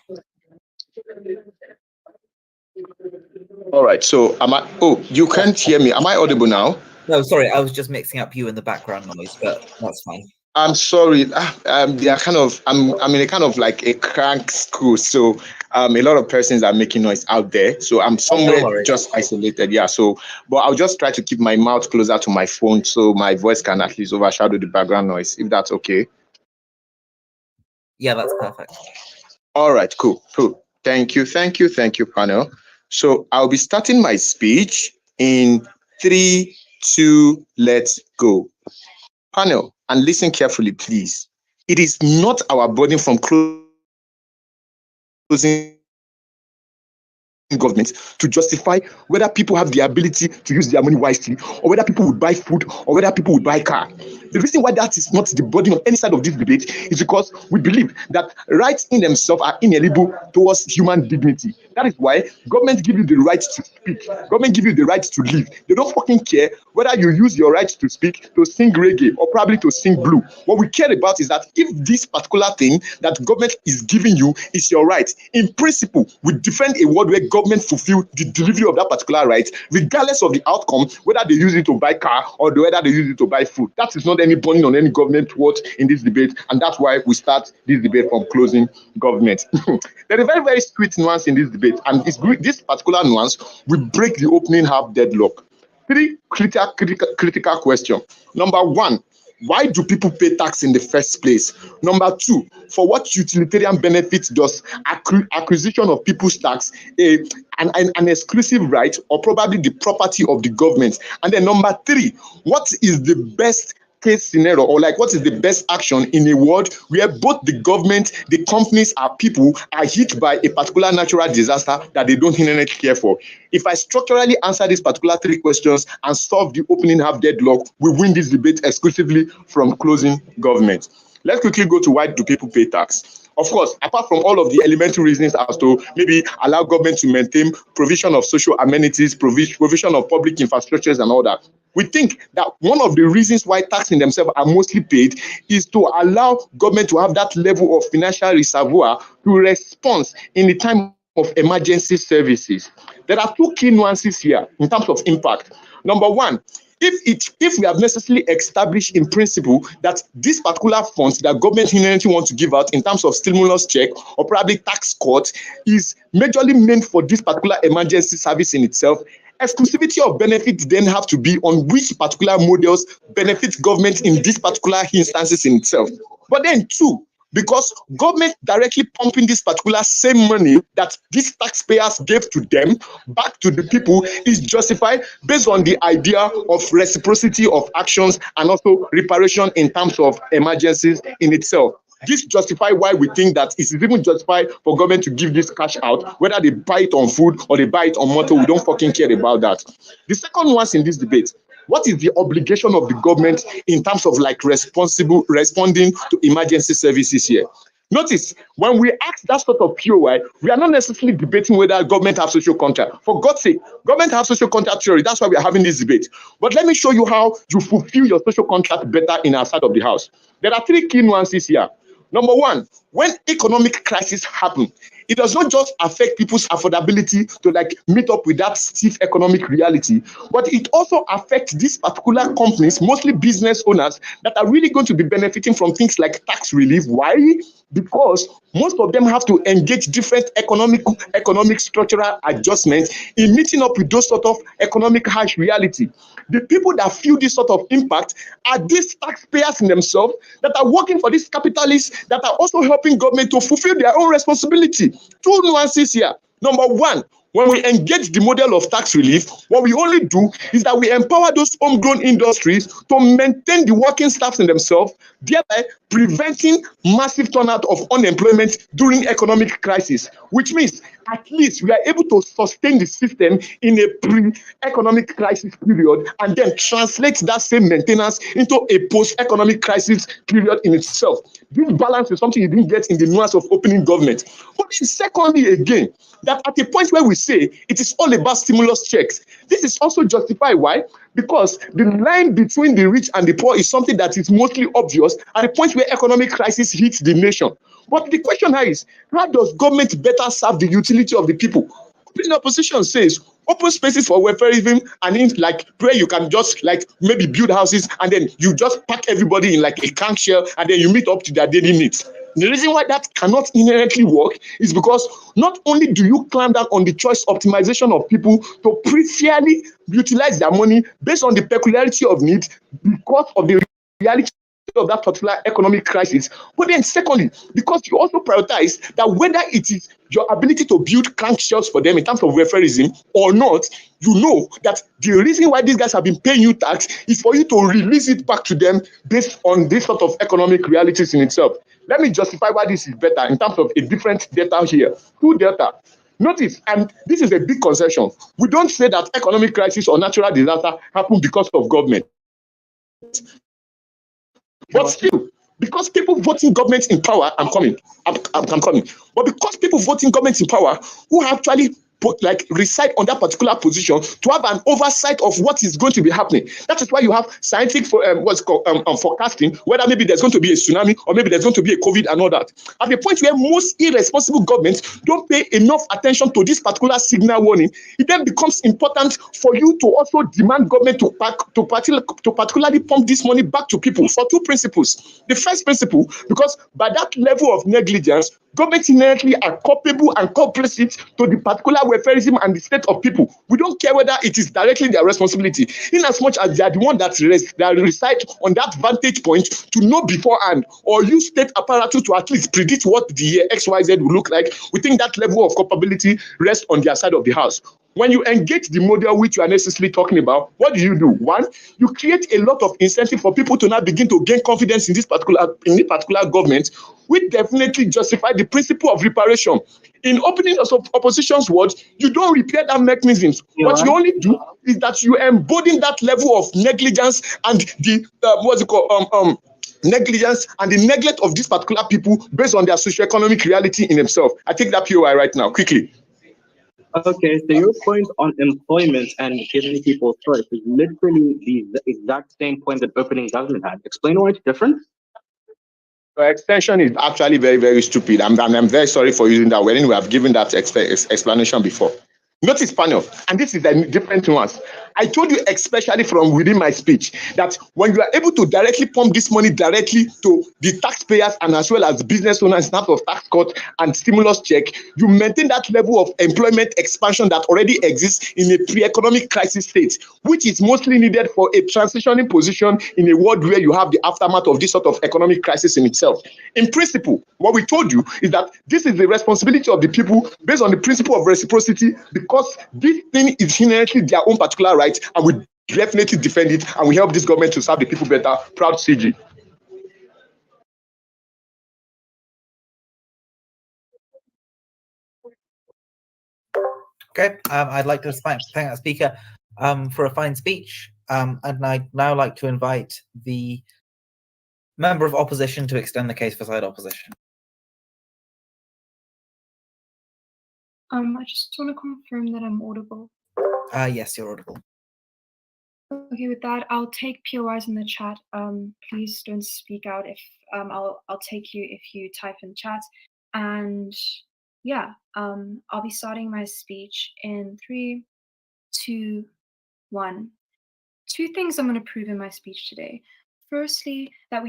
All right, so you can't hear me. Am I audible now? No, sorry, I was just mixing up you and the background noise, but that's fine. I'm sorry. They are kind of. I'm in a kind of like a crank school, so a lot of persons are making noise out there. So I'm somewhere just isolated. Yeah. So, but I'll just try to keep my mouth closer to my phone so my voice can at least overshadow the background noise, if that's okay. Yeah, that's perfect. All right. Cool. Thank you, panel. So I'll be starting my speech in 3, 2, let's go. Panel, and listen carefully, please. It is not our burden from closing government to justify whether people have the ability to use their money wisely, or whether people would buy food, or whether people would buy car. The reason why that is not the burden of any side of this debate is because we believe that rights in themselves are inalienable towards human dignity. That is why government give you the right to speak. Government give you the right to live. They don't fucking care whether you use your right to speak to sing reggae or probably to sing blue. What we care about is that if this particular thing that government is giving you is your right, in principle, we defend a world where government fulfill the delivery of that particular right, regardless of the outcome, whether they use it to buy car or whether they use it to buy food. That is not any burden on any government watch in this debate, and that's why we start this debate from closing government. There is a very, very sweet nuance in this debate, and this particular nuance will break the opening half deadlock. 3 critical questions. Number 1, why do people pay tax in the first place? Number 2, for what utilitarian benefit does acquisition of people's tax an exclusive right or probably the property of the government? And then number 3, what is the best case scenario, or like what is the best action in a world where both the government, the companies, and people are hit by a particular natural disaster that they don't inherently care for? If I structurally answer these particular 3 questions and solve the opening half deadlock, we win this debate exclusively from closing government. Let's quickly go to why do people pay tax. Of course, apart from all of the elementary reasons as to maybe allow government to maintain provision of social amenities, provision of public infrastructures and all that, we think that one of the reasons why tax in themselves are mostly paid is to allow government to have that level of financial reservoir to respond in the time of emergency services. There are 2 key nuances here in terms of impact. Number 1, if we have necessarily established in principle that these particular funds that government inherently wants to give out in terms of stimulus check or probably tax cut is majorly meant for this particular emergency service in itself, exclusivity of benefits then have to be on which particular models benefit government in these particular instances in itself. But then 2, because government directly pumping this particular same money that these taxpayers gave to them back to the people is justified based on the idea of reciprocity of actions and also reparation in terms of emergencies in itself. This justifies why we think that it is even justified for government to give this cash out, whether they buy it on food or they buy it on motor. We don't fucking care about that. The second one in this debate, what is the obligation of the government in terms of like responding to emergency services here? Notice, when we ask that sort of POI, we are not necessarily debating whether government have social contract. For God's sake, government have social contract theory. That's why we are having this debate. But let me show you how you fulfill your social contract better in our side of the house. There are three key nuances here. Number one, when economic crisis happen, it does not just affect people's affordability to like meet up with that stiff economic reality, but it also affects these particular companies, mostly business owners, that are really going to be benefiting from things like tax relief. Why? Because most of them have to engage different economic structural adjustments in meeting up with those sort of economic harsh reality. The people that feel this sort of impact are these taxpayers in themselves that are working for these capitalists that are also helping government to fulfill their own responsibility. Two nuances here. Number one, when we engage the model of tax relief, what we only do is that we empower those homegrown industries to maintain the working staffs in themselves, thereby preventing massive turnout of unemployment during economic crisis, which means at least we are able to sustain the system in a pre-economic crisis period and then translate that same maintenance into a post-economic crisis period in itself. This balance is something you didn't get in the nuance of opening government. But then secondly, again, that at a point where we say it is all about stimulus checks, this is also justified. Why? Because the line between the rich and the poor is something that is mostly obvious at the point where economic crisis hits the nation. But the question here is, how does government better serve the utility of the people? The opposition says, open spaces for welfareism and in like where you can just like maybe build houses and then you just pack everybody in like a camp shell and then you meet up to their daily needs. The reason why that cannot inherently work is because not only do you clamp down on the choice optimization of people to fairly utilize their money based on the peculiarity of need because of the reality of that particular economic crisis, but then secondly, because you also prioritize that whether it is your ability to build crank shells for them in terms of welfareism or not, you know that the reason why these guys have been paying you tax is for you to release it back to them based on this sort of economic realities in itself. Let me justify why this is better in terms of a different data here. Two data. Notice, and this is a big concession, we don't say that economic crisis or natural disaster happen because of government. But still, because people voting government in power, I'm coming. But because people voting government in power who actually reside on that particular position to have an oversight of what is going to be happening. That is why you have scientific forecasting, whether maybe there's going to be a tsunami or maybe there's going to be a COVID and all that. At the point where most irresponsible governments don't pay enough attention to this particular signal warning, it then becomes important for you to also demand government to particularly pump this money back to people for two principles. The first principle, because by that level of negligence, government inherently are culpable and complicit to the particular welfareism and the state of people. We don't care whether it is directly their responsibility, in as much as they are the one that reside on that vantage point to know beforehand or use state apparatus to at least predict what the year XYZ will look like. We think that level of culpability rests on their side of the house. When you engage the model which you are necessarily talking about, what do? One, you create a lot of incentive for people to now begin to gain confidence in this particular government, which definitely justify the principle of reparation. In opening of opposition's words, you don't repair that mechanisms. Yeah. What you only do is that you embolden that level of negligence and the negligence and the neglect of these particular people based on their socioeconomic reality in themselves. I take that POI right now, quickly. Okay, so your point on employment and giving people choice is literally the exact same point that opening government had. Explain why it's different. The extension is actually very, very stupid. I'm very sorry for using that word. We have given that explanation before. Notice panel, and this is a different nuance. I told you, especially from within my speech, that when you are able to directly pump this money directly to the taxpayers and as well as business owners in terms of tax cut and stimulus check, you maintain that level of employment expansion that already exists in a pre-economic crisis state, which is mostly needed for a transitioning position in a world where you have the aftermath of this sort of economic crisis in itself. In principle, what we told you is that this is the responsibility of the people based on the principle of reciprocity, because this thing is inherently their own particular right, and we definitely defend it, and we help this government to serve the people better. Proud CG. Okay, I'd like to thank that speaker for a fine speech, and I'd now like to invite the member of opposition to extend the case for side opposition. I just want to confirm that I'm audible. Yes, you're audible. Okay, with that, I'll take POIs in the chat. Please don't speak out if I'll take you if you type in chat. And yeah, I'll be starting my speech in 3, 2, 1. 2 things I'm going to prove in my speech today. Firstly, that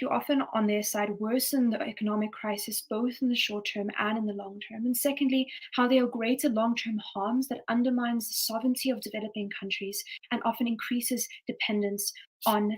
you often on their side worsen the economic crisis both in the short term and in the long term. And secondly, how there are greater long-term harms that undermines the sovereignty of developing countries and often increases dependence on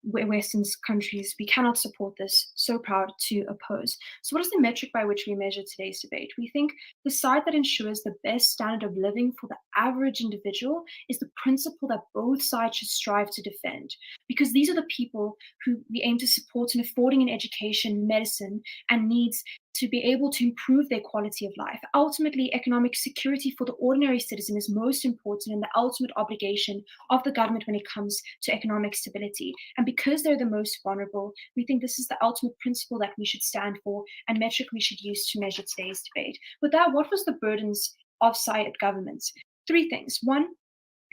Western countries. We cannot support this. So proud to oppose. So what is the metric by which we measure today's debate? We think the side that ensures the best standard of living for the average individual is the principle that both sides should strive to defend, because these are the people who we aim to support in affording an education, medicine, and needs to be able to improve their quality of life. Ultimately, economic security for the ordinary citizen is most important and the ultimate obligation of the government when it comes to economic stability. And because they're the most vulnerable, we think this is the ultimate principle that we should stand for and metric we should use to measure today's debate. With that, what was the burdens of side governments? 3 things. 1,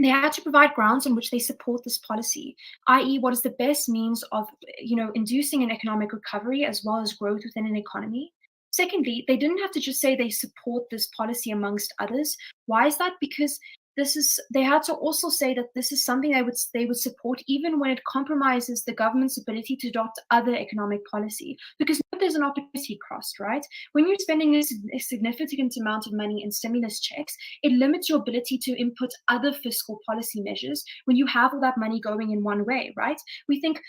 they had to provide grounds on which they support this policy, i.e. what is the best means of inducing an economic recovery as well as growth within an economy. Secondly, they didn't have to just say they support this policy amongst others. Why is that? Because they had to also say that this is something they would support even when it compromises the government's ability to adopt other economic policy. Because there's an opportunity cost, right? When you're spending a significant amount of money in stimulus checks, it limits your ability to input other fiscal policy measures when you have all that money going in one way, right? We think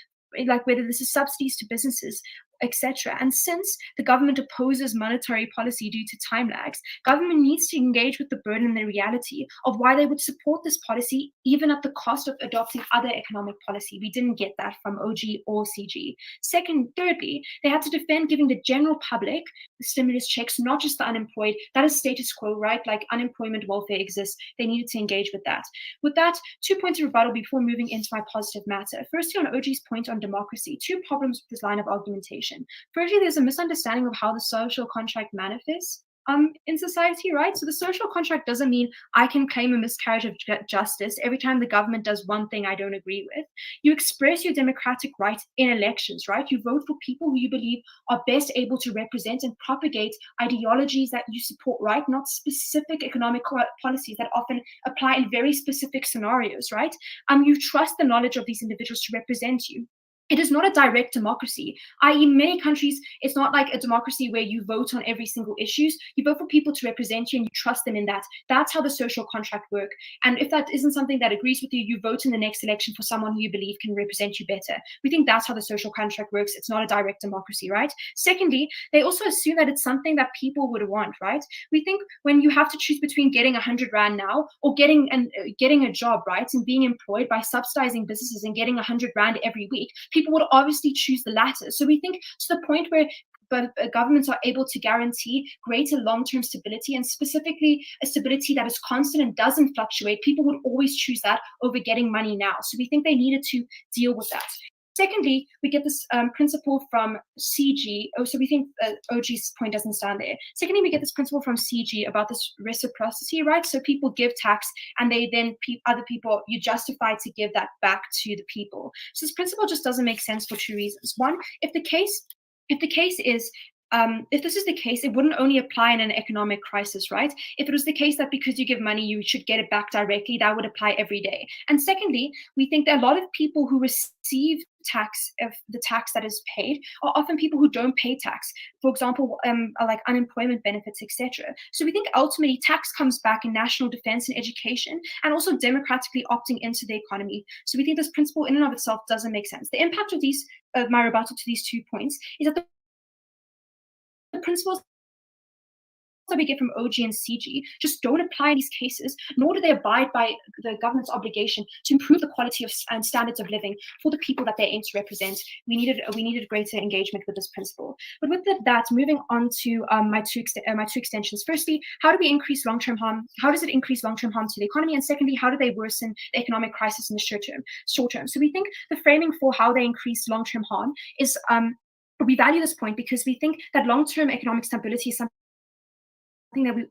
like whether this is subsidies to businesses, etc. And since the government opposes monetary policy due to time lags, government needs to engage with the burden and the reality of why they would support this policy even at the cost of adopting other economic policy. We didn't get that from OG or CG. Thirdly, they had to defend giving the general public the stimulus checks, not just the unemployed. That is status quo, right? Like unemployment welfare exists. They needed to engage with that. With that, 2 points of rebuttal before moving into my positive matter. Firstly, on OG's point on democracy, 2 problems with this line of argumentation. Firstly, there's a misunderstanding of how the social contract manifests in society, right? So the social contract doesn't mean I can claim a miscarriage of justice every time the government does one thing I don't agree with. You express your democratic right in elections, right? You vote for people who you believe are best able to represent and propagate ideologies that you support, right? Not specific economic policies that often apply in very specific scenarios, right? You trust the knowledge of these individuals to represent you. It is not a direct democracy, i.e. many countries, it's not like a democracy where you vote on every single issue. You vote for people to represent you and you trust them in that. That's how the social contract works. And if that isn't something that agrees with you, you vote in the next election for someone who you believe can represent you better. We think that's how the social contract works. It's not a direct democracy, right? Secondly, they also assume that it's something that people would want, right? We think when you have to choose between getting 100 Rand now or getting a job, right, and being employed by subsidizing businesses and getting 100 Rand every week, people would obviously choose the latter. So we think to the point where governments are able to guarantee greater long-term stability, and specifically a stability that is constant and doesn't fluctuate, people would always choose that over getting money now. So we think they needed to deal with that. Secondly, we get this principle from CG. So we think OG's point doesn't stand there. Secondly, we get this principle from CG about this reciprocity, right? So people give tax and they then other people, you justify to give that back to the people. So this principle just doesn't make sense for 2 reasons. One, if the case is if this is the case, it wouldn't only apply in an economic crisis, right? If it was the case that because you give money, you should get it back directly, that would apply every day. And secondly, we think that a lot of people who receive tax, if the tax that is paid, are often people who don't pay tax. For example, like unemployment benefits, etc. So we think ultimately tax comes back in national defense and education, and also democratically opting into the economy. So we think this principle in and of itself doesn't make sense. The impact of my rebuttal to these 2 points is that the principles that we get from OG and CG just don't apply in these cases, nor do they abide by the government's obligation to improve the quality of and standards of living for the people that they aim to represent. We needed greater engagement with this principle. But with that, moving on to my two extensions. Firstly, how do we increase long-term harm? How does it increase long-term harm to the economy? And secondly, how do they worsen the economic crisis in the short term? So we think the framing for how they increase long-term harm is we value this point because we think that long-term economic stability is something that we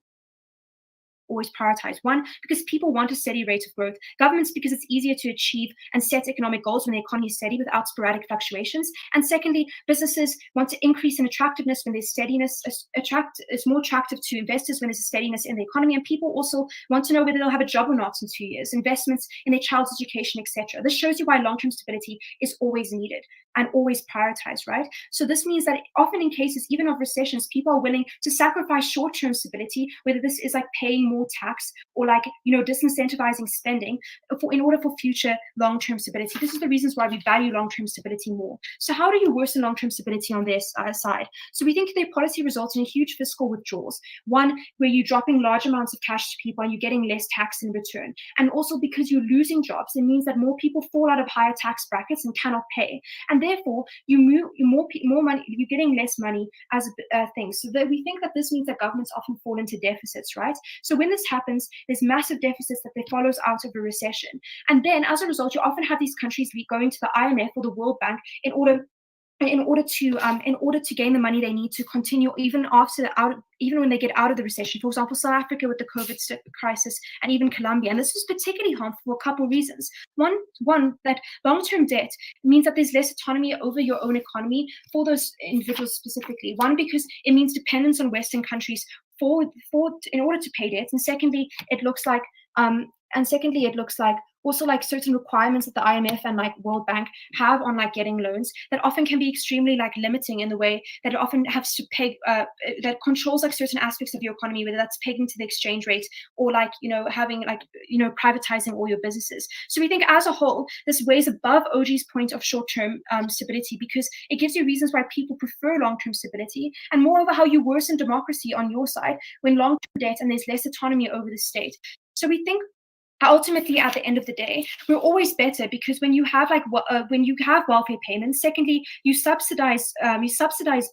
always prioritize. One, because people want a steady rate of growth. Governments, because it's easier to achieve and set economic goals when the economy is steady without sporadic fluctuations. And secondly, businesses want to increase in attractiveness when there's steadiness. It's more attractive to investors when there's a steadiness in the economy. And people also want to know whether they'll have a job or not in 2 years, investments in their child's education, etc. This shows you why long-term stability is always needed and always prioritized, right? So this means that often in cases, even of recessions, people are willing to sacrifice short-term stability, whether this is like paying more tax or like, disincentivizing spending in order for future long-term stability. This is the reasons why we value long-term stability more. So how do you worsen long-term stability on their side? So we think their policy results in huge fiscal withdrawals. One, where you're dropping large amounts of cash to people and you're getting less tax in return. And also because you're losing jobs, it means that more people fall out of higher tax brackets and cannot pay. And therefore, you move more money, you're getting less money as things. So that we think that this means that governments often fall into deficits, right? So when this happens, there's massive deficits that follows out of a recession. And then as a result, you often have these countries going to the IMF or the World Bank in order to gain the money they need to continue even when they get out of the recession. For example, South Africa with the COVID crisis, and even Colombia. And this is particularly harmful for a couple of reasons. One, that long-term debt means that there's less autonomy over your own economy for those individuals specifically. One, because it means dependence on Western countries in order to pay debts. And secondly, it looks like also like certain requirements that the IMF and like World Bank have on like getting loans that often can be extremely like limiting in the way that it often has to peg that controls like certain aspects of your economy, whether that's pegging to the exchange rate or like having like privatizing all your businesses. So we think as a whole this weighs above OG's point of short-term stability because it gives you reasons why people prefer long-term stability, and moreover how you worsen democracy on your side when long-term debt and there's less autonomy over the state. So we think ultimately, at the end of the day, we're always better because when you have welfare payments, secondly, you subsidize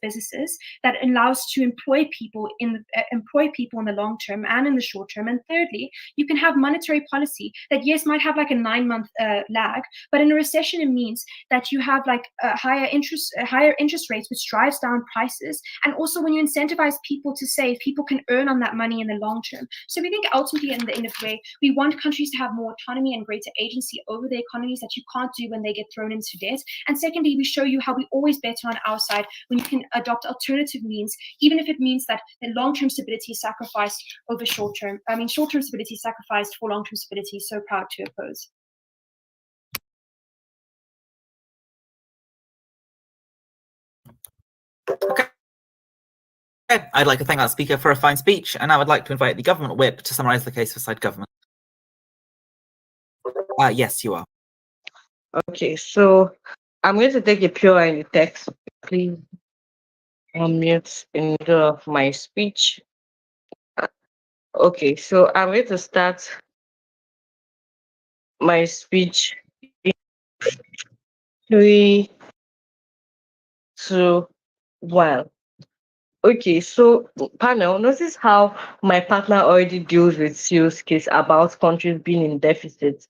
businesses that allows to employ people in the long term and in the short term, and thirdly, you can have monetary policy that yes might have like a 9-month lag, but in a recession it means that you have like higher interest rates, which drives down prices, and also when you incentivize people to save, people can earn on that money in the long term. So we think ultimately, in the end of the day, we want countries to have more autonomy and greater agency over their economies that you can't do when they get thrown into debt. And secondly, we show you how we always better on our side when you can adopt alternative means, even if it means that the long-term stability is sacrificed over short-term. Short-term stability is sacrificed for long-term stability. So proud to oppose. Okay. I'd like to thank that speaker for a fine speech, and I would like to invite the government whip to summarise the case for side government. Yes, you are. Okay, so I'm going to take a pure in the text. Please unmute in the middle of my speech. Okay, so I'm going to start my speech in 3, 2, 1. Okay, so panel, notice how my partner already deals with serious case about countries being in deficit.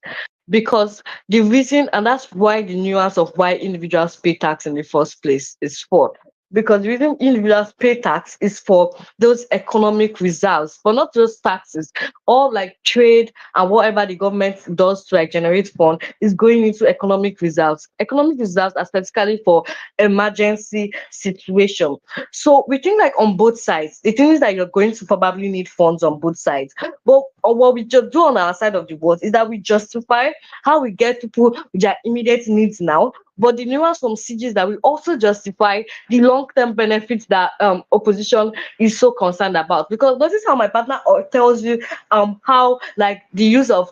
Because the reason, and that's why the nuance of why individuals pay tax in the first place is for because the reason individuals pay tax is for those economic reserves, but not just taxes. All like trade and whatever the government does to like generate fund is going into economic reserves. Economic reserves are specifically for emergency situation. So we think like on both sides, the thing is that you're going to probably need funds on both sides. But what we just do on our side of the world is that we justify how we get people with their immediate needs now. But the nuance from CG is that we also justify the long-term benefits that opposition is so concerned about. Because notice how my partner tells you how like the use of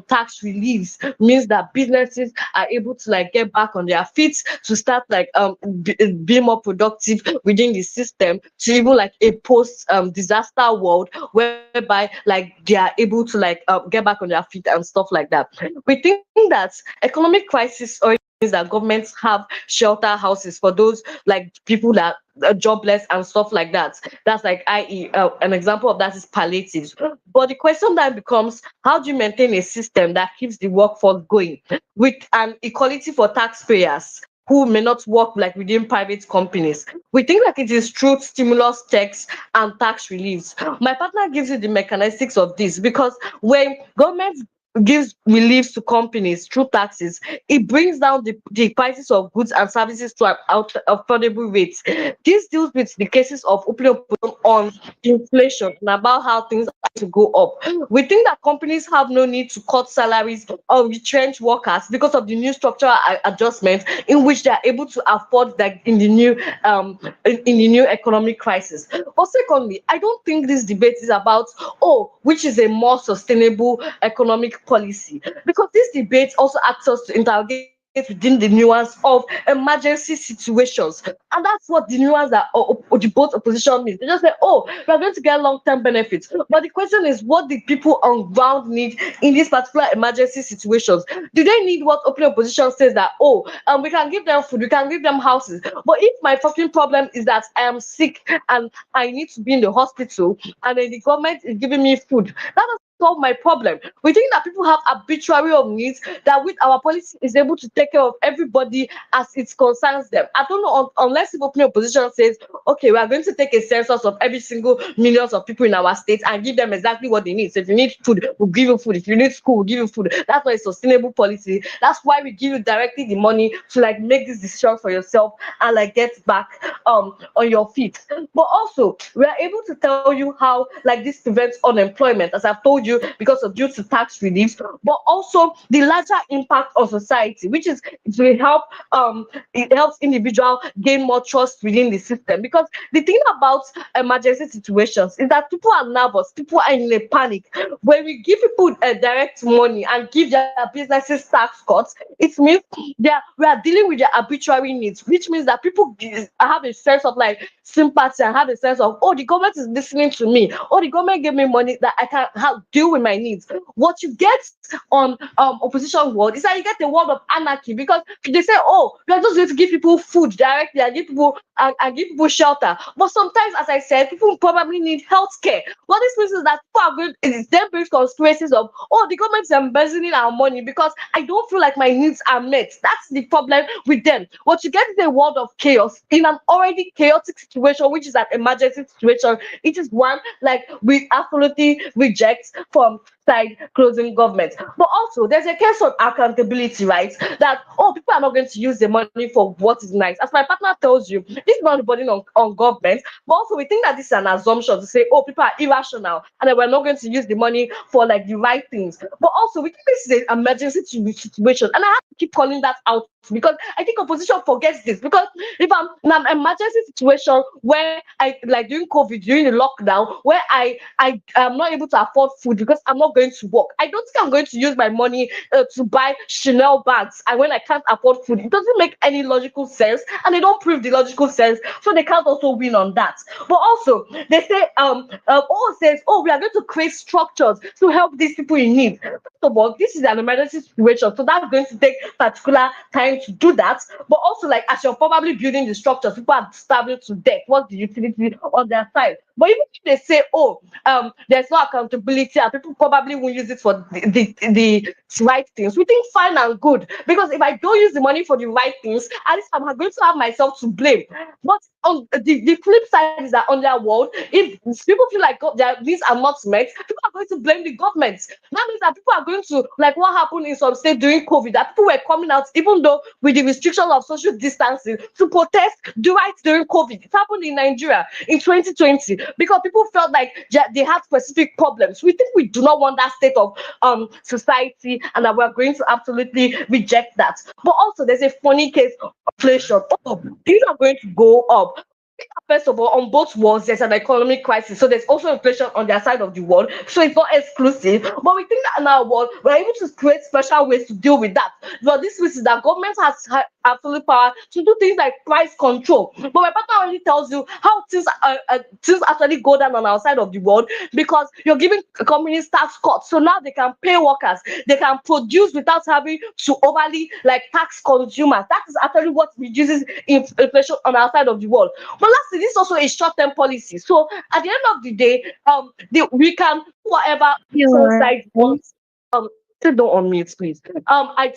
tax reliefs means that businesses are able to like get back on their feet to start like be more productive within the system, to even like a post disaster world whereby like they are able to like get back on their feet and stuff like that. We think that economic crisis or that governments have shelter houses for those like people that are jobless and stuff like that. That's like, i.e., an example of that is palliatives. But the question then becomes, how do you maintain a system that keeps the workforce going with an equality for taxpayers who may not work like within private companies? We think like it is through stimulus checks and tax reliefs. My partner gives you the mechanistics of this, because when government gives reliefs to companies through taxes, it brings down the prices of goods and services to an affordable rates. This deals with the cases of opening up on inflation and about how things are to go up. We think that companies have no need to cut salaries or retrench workers because of the new structural adjustments in which they are able to afford that in the new in the new economic crisis. But secondly, I don't think this debate is about which is a more sustainable economic policy, because this debate also asks us to interrogate within the nuance of emergency situations. And that's what the nuance that the both opposition means. They just say, we are going to get long-term benefits. But the question is, what the people on ground need in these particular emergency situations? Do they need what open opposition says that, we can give them food, we can give them houses. But if my fucking problem is that I am sick and I need to be in the hospital and then the government is giving me food, that doesn't solve my problem. We think that people have arbitrary of needs that with our policy is able to take care of everybody as it concerns them. I don't know unless the open opposition says, okay, we are going to take a census of every single millions of people in our state and give them exactly what they need. So if you need food, we'll give you food. If you need school, we'll give you food. That's not a sustainable policy. That's why we give you directly the money to like make this decision for yourself and like get back on your feet. But also, we are able to tell you how like this prevents unemployment, as I've told you, because of due to tax reliefs, but also the larger impact on society, which is it will help it helps individual gain more trust within the system. Because the thing about emergency situations is that people are nervous, people are in a panic. When we give people direct money and give their businesses tax cuts, it means we are dealing with their arbitrary needs, which means that people have a sense of like sympathy and have a sense of, the government is listening to me, the government gave me money that I can deal with my needs. What you get on opposition world is that you get a world of anarchy, because they say, we are just going to give people food directly and give people shelter. But sometimes, as I said, people probably need health care. What this means is that people are going, it's then based conspiracies of, the government is embezzling our money because I don't feel like my needs are met. That's the problem with them. What you get is a world of chaos in an already chaotic situation, which is an emergency situation. It is one like we absolutely reject from side closing government. But also there's a case of accountability, right? That people are not going to use the money for what is nice. As my partner tells you, this is not the burden on government, but also we think that this is an assumption to say, people are irrational and that we're not going to use the money for like the right things. But also we think this is an emergency situation, and I have to keep calling that out because I think opposition forgets this. Because if I'm in an emergency situation where I like during COVID, during the lockdown, where I am not able to afford food because I'm not going to work, I don't think I'm going to use my money to buy Chanel bags, and when I can't afford food, it doesn't make any logical sense, and they don't prove the logical sense, so they can't also win on that. But also they say says, we are going to create structures to help these people in need. First of all, this is an emergency situation, so that's going to take particular time to do that. But also, like, as you're probably building the structures, people are starving to death. What's the utility on their side? But even if they say, there's no accountability and people probably won't use it for the right things, we think fine and good. Because if I don't use the money for the right things, at least I'm going to have myself to blame. But on the flip side is that on their world, if people feel like their needs are not met, people are going to blame the government. That means that people are going to, like what happened in some states during COVID, that people were coming out, even though with the restriction of social distancing, to protest the rights during COVID. It happened in Nigeria in 2020 because people felt like they had specific problems. We think we do not want that state of society, and that we're going to absolutely reject that. But also, there's a funny case of inflation. Oh, things are going to go up. First of all, on both worlds, there's an economic crisis. So there's also inflation on their side of the world. So it's not exclusive. But we think that in our world, we're able to create special ways to deal with that. But this is that government has absolute power to do things like price control. But my partner already tells you how things actually go down on our side of the world, because you're giving companies tax cuts. So now they can pay workers. They can produce without having to overly tax consumers. That is actually what reduces inflation on our side of the world. But lastly, this is also a short-term policy. So at the end of the day, we can do whatever side wants. Don't unmute, please.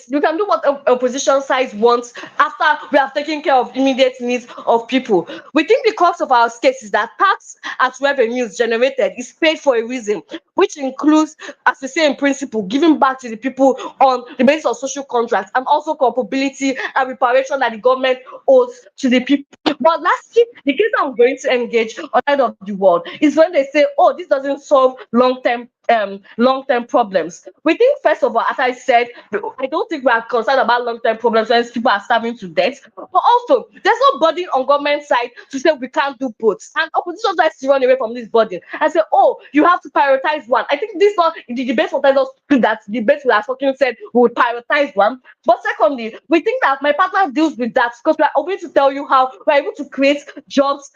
You can do what opposition side wants after we have taken care of immediate needs of people. We think the cost of our case is that tax as revenues generated is paid for a reason, which includes, as we say in principle, giving back to the people on the basis of social contracts, and also culpability and reparation that the government owes to the people. But lastly, the case I'm going to engage on side of the world is when they say, oh, this doesn't solve long-term problems. We think, first of all, as I said, I don't think we are concerned about long-term problems when people are starving to death. But also, there's no burden on government side to say we can't do both. And opposition tries to run away from this burden and say, oh, you have to prioritize one. I think this one, the debate sometimes us do that. The debate we are talking said we would prioritize one. But secondly, we think that my partner deals with that because we are able to tell you how we're able to create jobs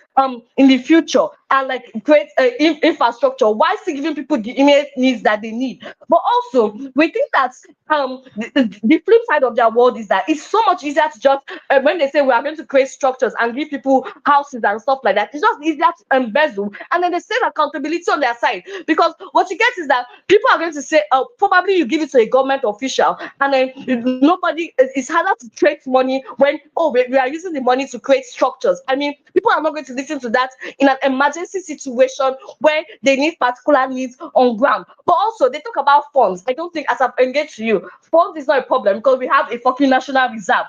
in the future and create infrastructure while still giving people the immediate needs that they need. But also, we think that the flip side of their world is that it's so much easier to just when they say we are going to create structures and give people houses and stuff like that, it's just easier to embezzle, and then they save accountability on their side, because what you get is that people are going to say, oh, probably you give it to a government official, and then nobody, it's harder to trace money when, oh, we are using the money to create structures. I mean, people are not going to listen to that in an emergency situation where they need particular needs on ground. But also, they talk about funds. I don't think, as I've engaged you, funds is not a problem because we have a fucking national reserve.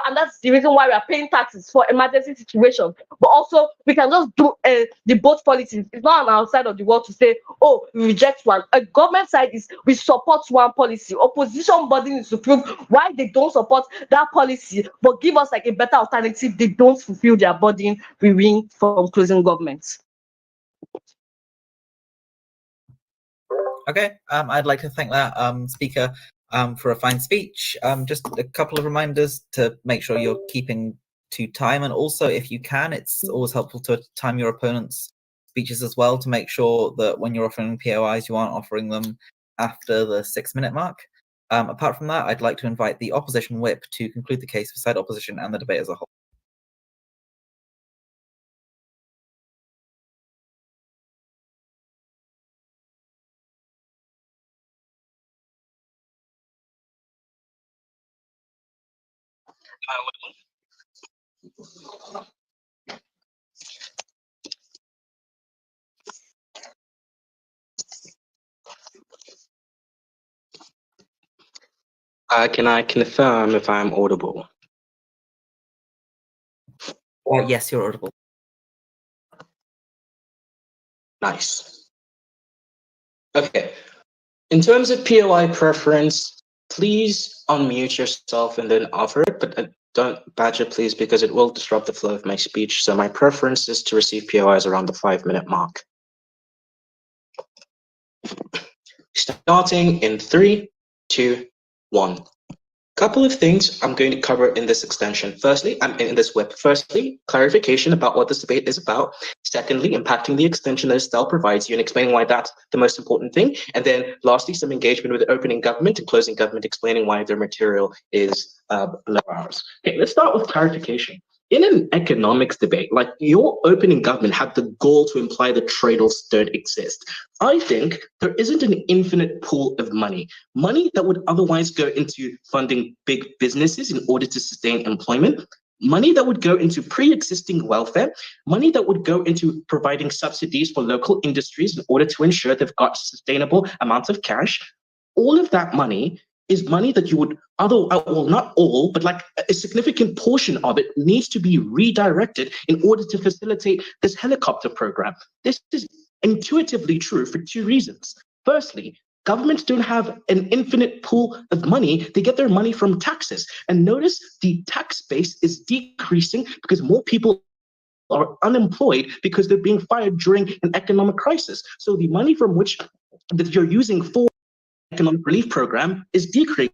And that's the reason why we are paying taxes for emergency situations. But also, we can just do the both policies. It's not on our side of the world to say, oh, we reject one. A government side is we support one policy. Opposition body needs to prove why they don't support that policy, but give us a better alternative. They don't fulfill their burden. We win from closing governments. Okay, I'd like to thank that speaker for a fine speech. Just a couple of reminders to make sure you're keeping to time, and also, if you can, it's always helpful to time your opponent's speeches as well to make sure that when you're offering POIs, you aren't offering them after the 6-minute mark. Apart from that, I'd like to invite the opposition whip to conclude the case for said opposition and the debate as a whole. Can I confirm if I'm audible? Yes, you're audible. Nice. Okay. In terms of POI preference, please unmute yourself and then offer it, but don't badger, please, because it will disrupt the flow of my speech. So my preference is to receive POIs around the 5-minute mark. Starting in 3, 2, 1. Couple of things I'm going to cover in this extension. Firstly, I'm in this whip. Firstly, clarification about what this debate is about. Secondly, impacting the extension that Estelle provides you and explaining why that's the most important thing. And then lastly, some engagement with opening government and closing government, explaining why their material is below ours. Okay, let's start with clarification. In an economics debate, your opening government had the goal to imply that trade-offs don't exist. I think there isn't an infinite pool of money that would otherwise go into funding big businesses in order to sustain employment. money that would go into pre-existing welfare, money that would go into providing subsidies for local industries in order to ensure they've got sustainable amounts of cash. All of that money is money that you would well, not all, but like a significant portion of it needs to be redirected in order to facilitate this helicopter program. This is intuitively true for two reasons. Firstly, governments don't have an infinite pool of money. They get their money from taxes. And notice the tax base is decreasing because more people are unemployed because they're being fired during an economic crisis. So the money from which that you're using for economic relief program is decreasing.